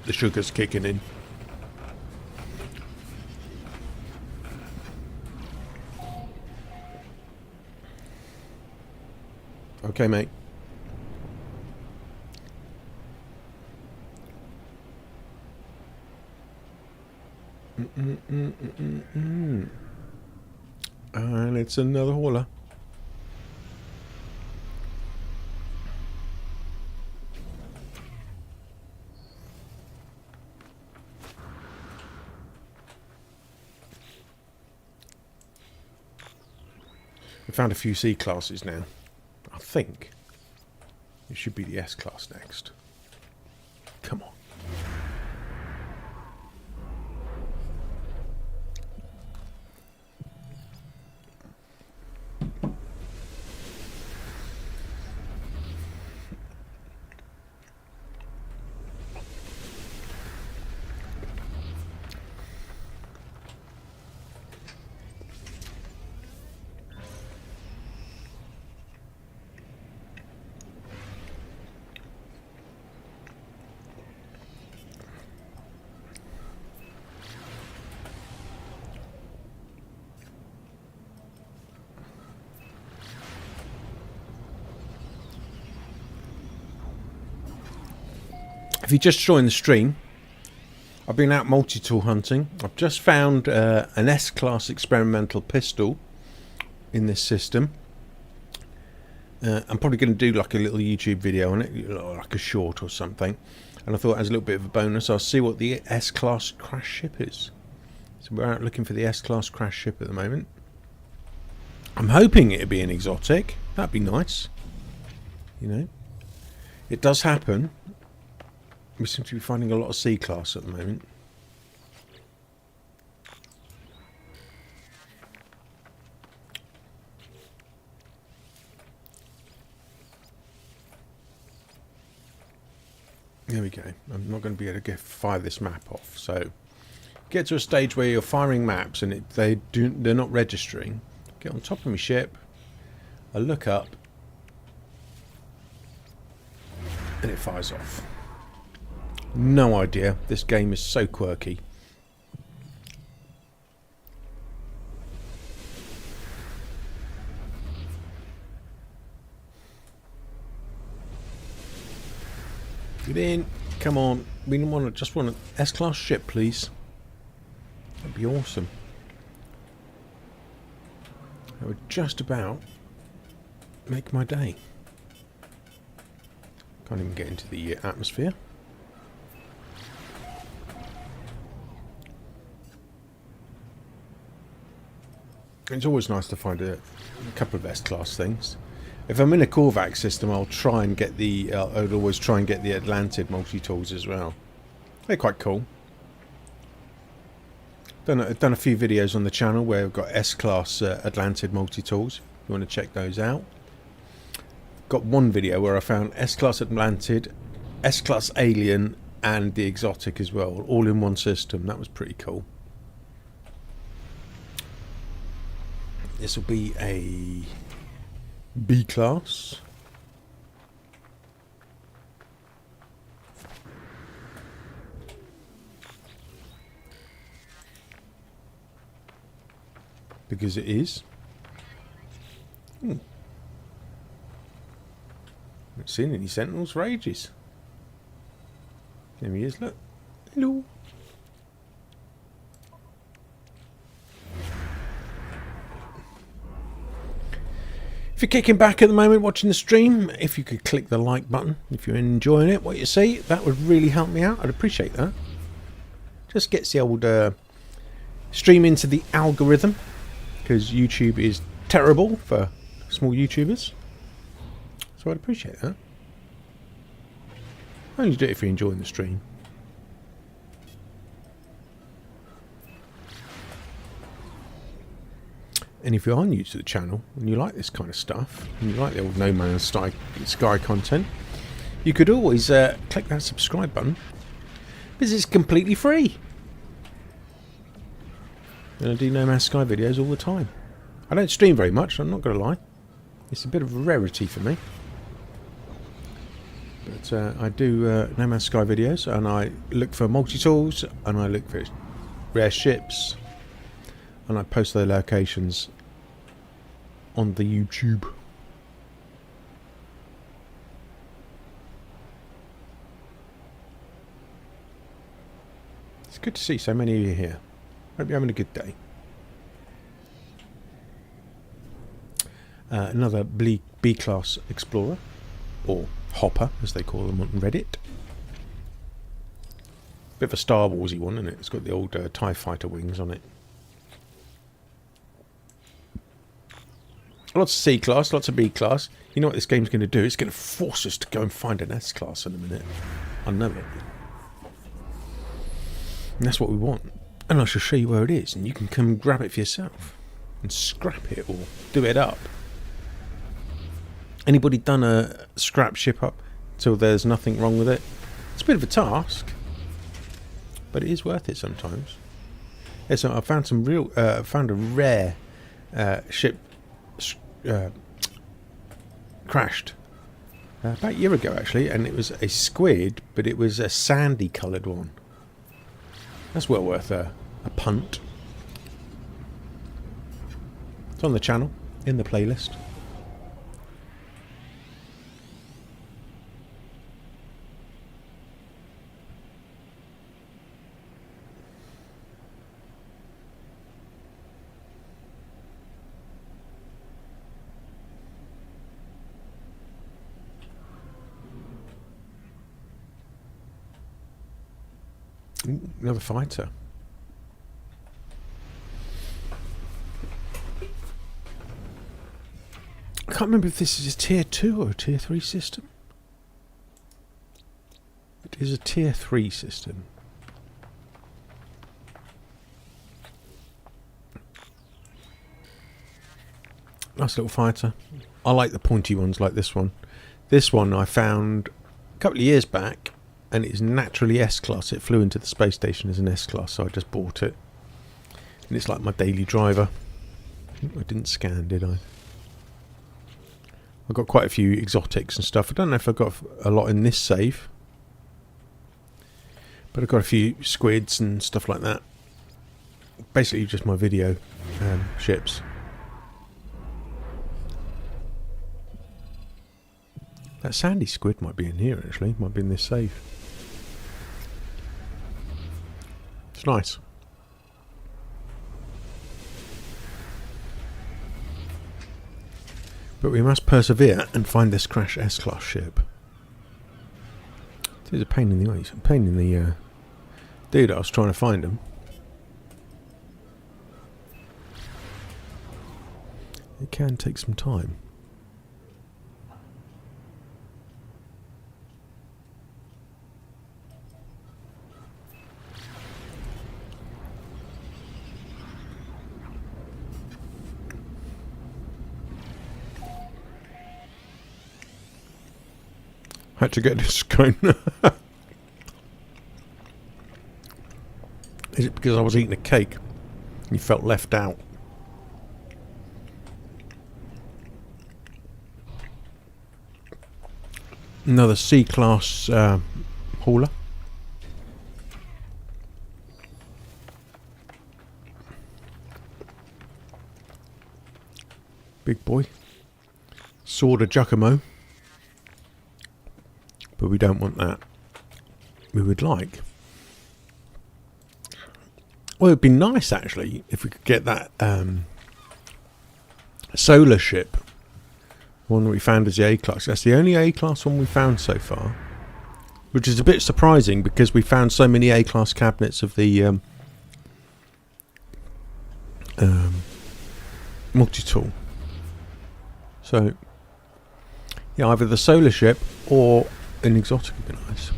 The sugar's kicking in. Okay, mate. And it's another hauler. We found a few C classes now. I think it should be the S class next. Come on. If you just joined the stream, I've been out multi-tool hunting. I've just found an S-class experimental pistol in this system. I'm probably going to do like a little YouTube video on it, like a short or something. And I thought as a little bit of a bonus, I'll see what the S-class crash ship is. So we're out looking for the S-class crash ship at the moment. I'm hoping it'd be an exotic. That'd be nice. You know, it does happen. We seem to be finding a lot of C-class at the moment. There we go. I'm not going to be able to fire this map off. So get to a stage where you're firing maps and they're not registering. Get on top of my ship. I look up and it fires off. No idea. This game is so quirky. Get in. Come on. We just want an S-class ship, please. That'd be awesome. That would just about make my day. Can't even get into the atmosphere. It's always nice to find a couple of S-class things. If I'm in a Korvac system, I'll try and get I'd always try and get the Atlantid multi-tools as well. They're quite cool. I've done a few videos on the channel where I've got S-class Atlantid multi-tools. If you want to check those out. Got one video where I found S-class Atlantid, S-class Alien, and the exotic as well, all in one system. That was pretty cool. This will be a B-class. Because it is. Haven't seen any sentinels for ages. There he is, look. Hello. If you're kicking back at the moment watching the stream, if you could click the like button, if you're enjoying it, what you see, that would really help me out. I'd appreciate that. Just gets the old stream into the algorithm, because YouTube is terrible for small YouTubers. So I'd appreciate that. Only do it if you're enjoying the stream. And if you are new to the channel and you like this kind of stuff, and you like the old No Man's Sky content, you could always click that subscribe button, because it's completely free. And I do No Man's Sky videos all the time. I don't stream very much, I'm not going to lie. It's a bit of a rarity for me. But I do No Man's Sky videos, and I look for multi-tools, and I look for rare ships, and I post their locations on the YouTube. It's good to see so many of you here. Hope you're having a good day. Another B-class explorer, or hopper as they call them on Reddit. Bit of a Star Warsy one, isn't it? It's got the old TIE fighter wings on it. Lots of C-class, lots of B-class. You know what this game's going to do? It's going to force us to go and find an S-class in a minute. I know it. And that's what we want. And I shall show you where it is, and you can come and grab it for yourself. And scrap it, or do it up. Anybody done a scrap ship up till there's nothing wrong with it? It's a bit of a task, but it is worth it sometimes. Yeah, so I found found a rare ship crashed about a year ago actually, and it was a squid, but it was a sandy coloured one. That's well worth a punt. It's on the channel, in the playlist. Another fighter. I can't remember if this is a tier 2 or a tier 3 system. It is a tier 3 system. Nice little fighter. I like the pointy ones like this one. This one I found a couple of years back, and it's naturally S-Class. It flew into the space station as an S-Class, so I just bought it. And it's like my daily driver. I didn't scan, did I? I've got quite a few exotics and stuff. I don't know if I've got a lot in this save, but I've got a few squids and stuff like that. Basically just my video ships. That sandy squid might be in here actually, might be in this save. It's nice. But we must persevere and find this crash S-Class ship. It's a pain in the eyes. A pain in the dude, I was trying to find him. It can take some time. Had to get this going. Is it because I was eating a cake and you felt left out? Another C-Class hauler. Big boy. Sword of Giacomo. But we don't want that. We would like... Well, it'd be nice, actually, if we could get that solar ship. One that we found as the A-Class. That's the only A-Class one we found so far. Which is a bit surprising, because we found so many A-Class cabinets of the multi-tool. So, yeah, either the solar ship or... an exotic would be nice.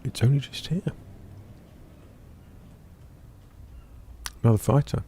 It's only just here. Another fighter.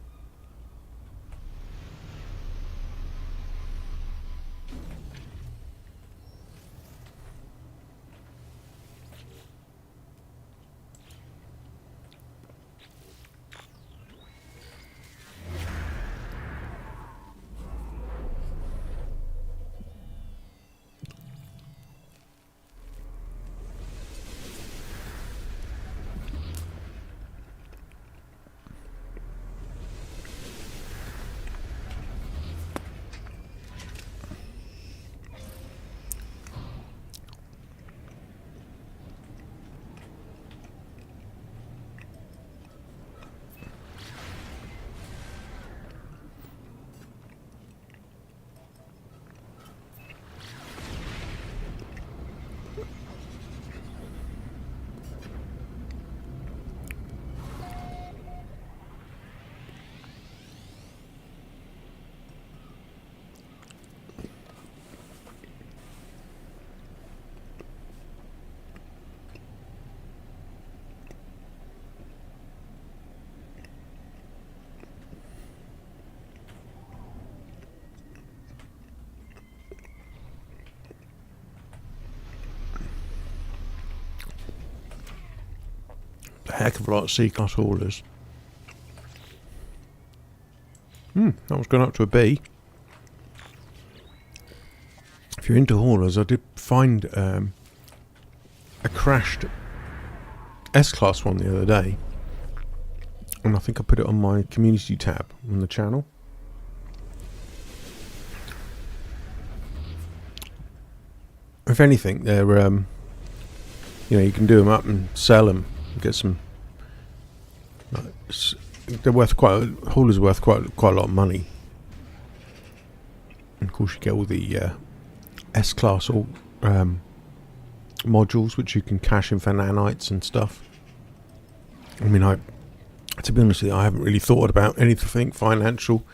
A heck of a lot of C-Class haulers. That was going up to a B. If you're into haulers, I did find a crashed S-Class one the other day. And I think I put it on my community tab on the channel. If anything, they're, you know, you can do them up and sell them. Get some. They're worth haulers are worth quite a lot of money. And of course, you get all the S-class or modules which you can cash in for nanites and stuff. I mean, to be honest with you, I haven't really thought about anything financial.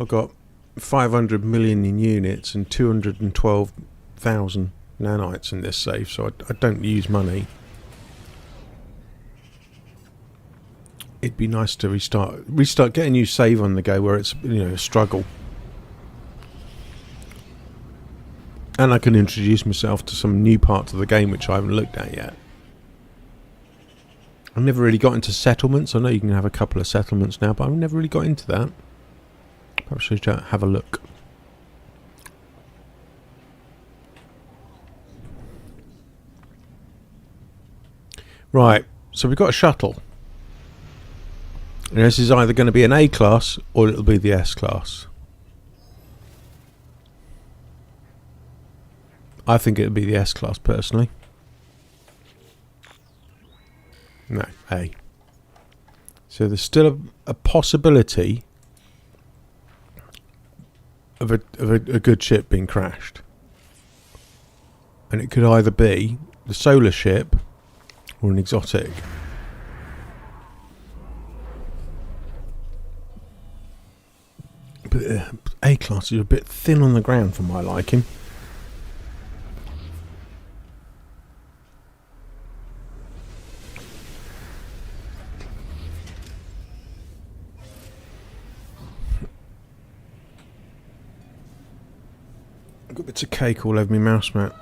I've got 500 million in units and 212,000 nanites in this safe, so I don't use money. It'd be nice to restart, get a new save on the go where it's, you know, a struggle. And I can introduce myself to some new parts of the game which I haven't looked at yet. I've never really got into settlements. I know you can have a couple of settlements now, but I've never really got into that. Perhaps I should have a look. Right, so we've got a shuttle. And this is either going to be an A-class or it'll be the S-class. I think it'll be the S-class personally. No, A. So there's still a possibility of a good ship being crashed. And it could either be the solar ship or an exotic. But A-class is a bit thin on the ground for my liking. I've got bits of cake all over my mouse mat.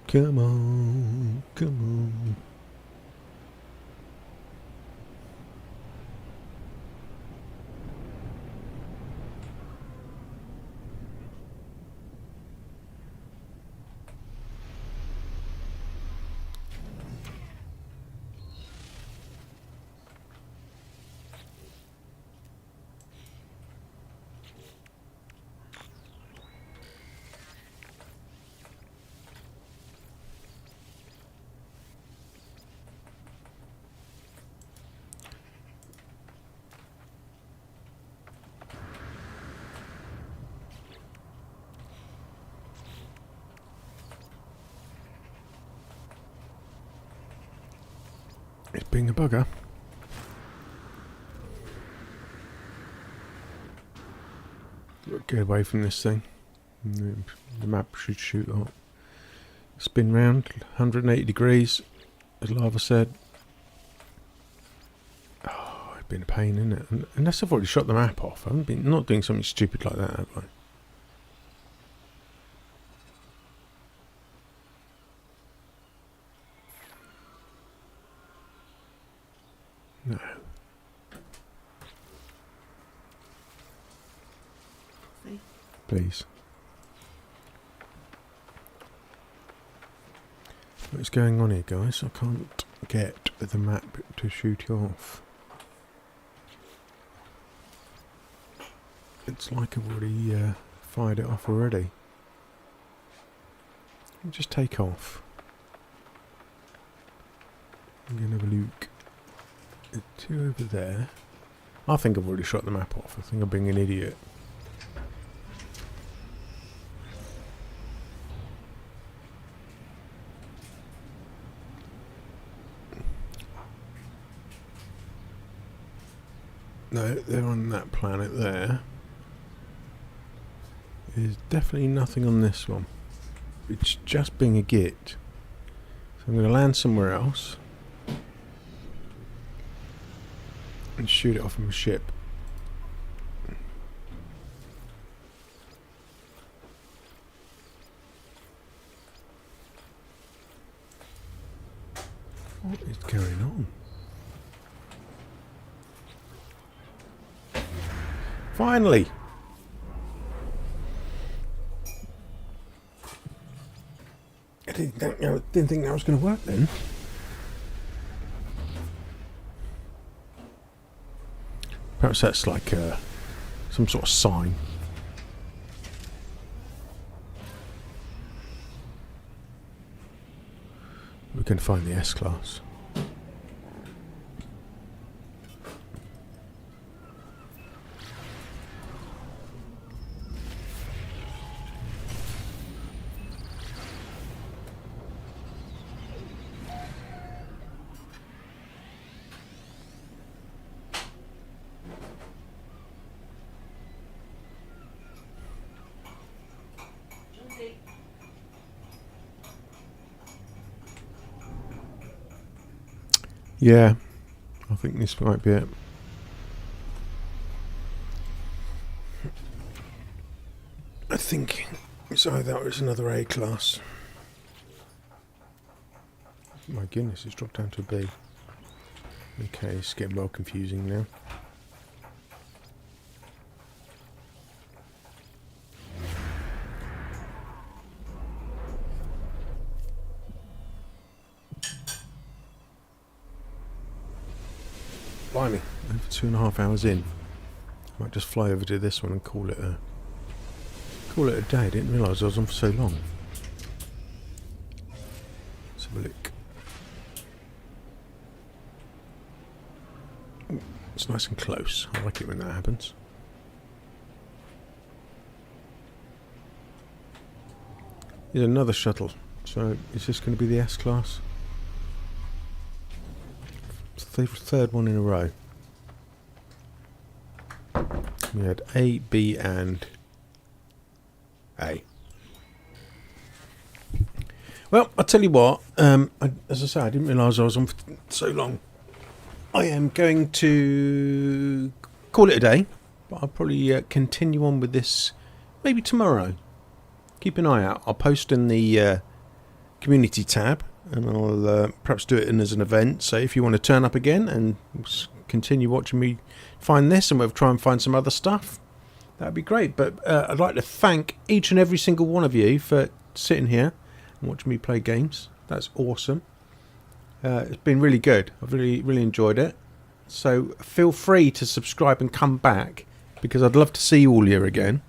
Come on, come on. It's being a bugger. Get away from this thing. The map should shoot up. Spin round, 180 degrees, as Lava said. Oh, it's been a pain, isn't it? Unless I've already shot the map off. I haven't been not doing something stupid like that, have I? No. Please. What's going on here, guys? I can't get the map to shoot you off. It's like I've already fired it off already. Let me just take off. I'm going to have a look. Two over there. I think I've already shot the map off. I think I'm being an idiot. No, they're on that planet there. There's definitely nothing on this one. It's just being a git. So I'm going to land somewhere else. And shoot it off from a ship. What is going on? Finally! I didn't think that was going to work then. Perhaps that's like some sort of sign. we can find the S-Class. Yeah, I think this might be it. I think it's either that or it's another A class. My goodness, it's dropped down to a B. Okay, it's getting well confusing now. Blimey, over 2.5 hours in. Might just fly over to this one and call it a day. I didn't realise I was on for so long. Let's have a look. Ooh, it's nice and close. I like it when that happens. Here's another shuttle. So is this going to be the S-Class? Third one in a row. We had A, B and A. Well, I'll tell you what, as I say, I didn't realise I was on for so long. I am going to call it a day, but I'll probably continue on with this maybe tomorrow. Keep an eye out. I'll post in the community tab, and I'll perhaps do it in as an event. So if you want to turn up again and continue watching me find this, and we'll try and find some other stuff, that'd be great. But I'd like to thank each and every single one of you for sitting here and watching me play games. That's awesome. It's been really good. I've really enjoyed it. So feel free to subscribe and come back, because I'd love to see you all here again.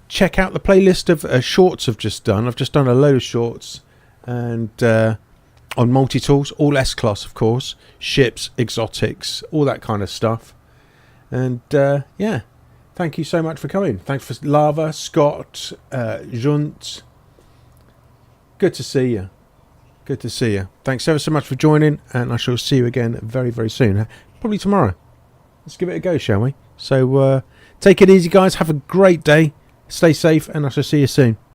Check out the playlist of shorts I've just done. I've just done a load of shorts, and on multi-tools, all S-Class of course, ships, exotics, all that kind of stuff. And yeah, thank you so much for coming. Thanks for Lava, Scott, Junt. Good to see you. Good to see you. Thanks ever so much for joining, and I shall see you again very, very soon. Probably tomorrow. Let's give it a go, shall we? So take it easy, guys. Have a great day. Stay safe, and I shall see you soon.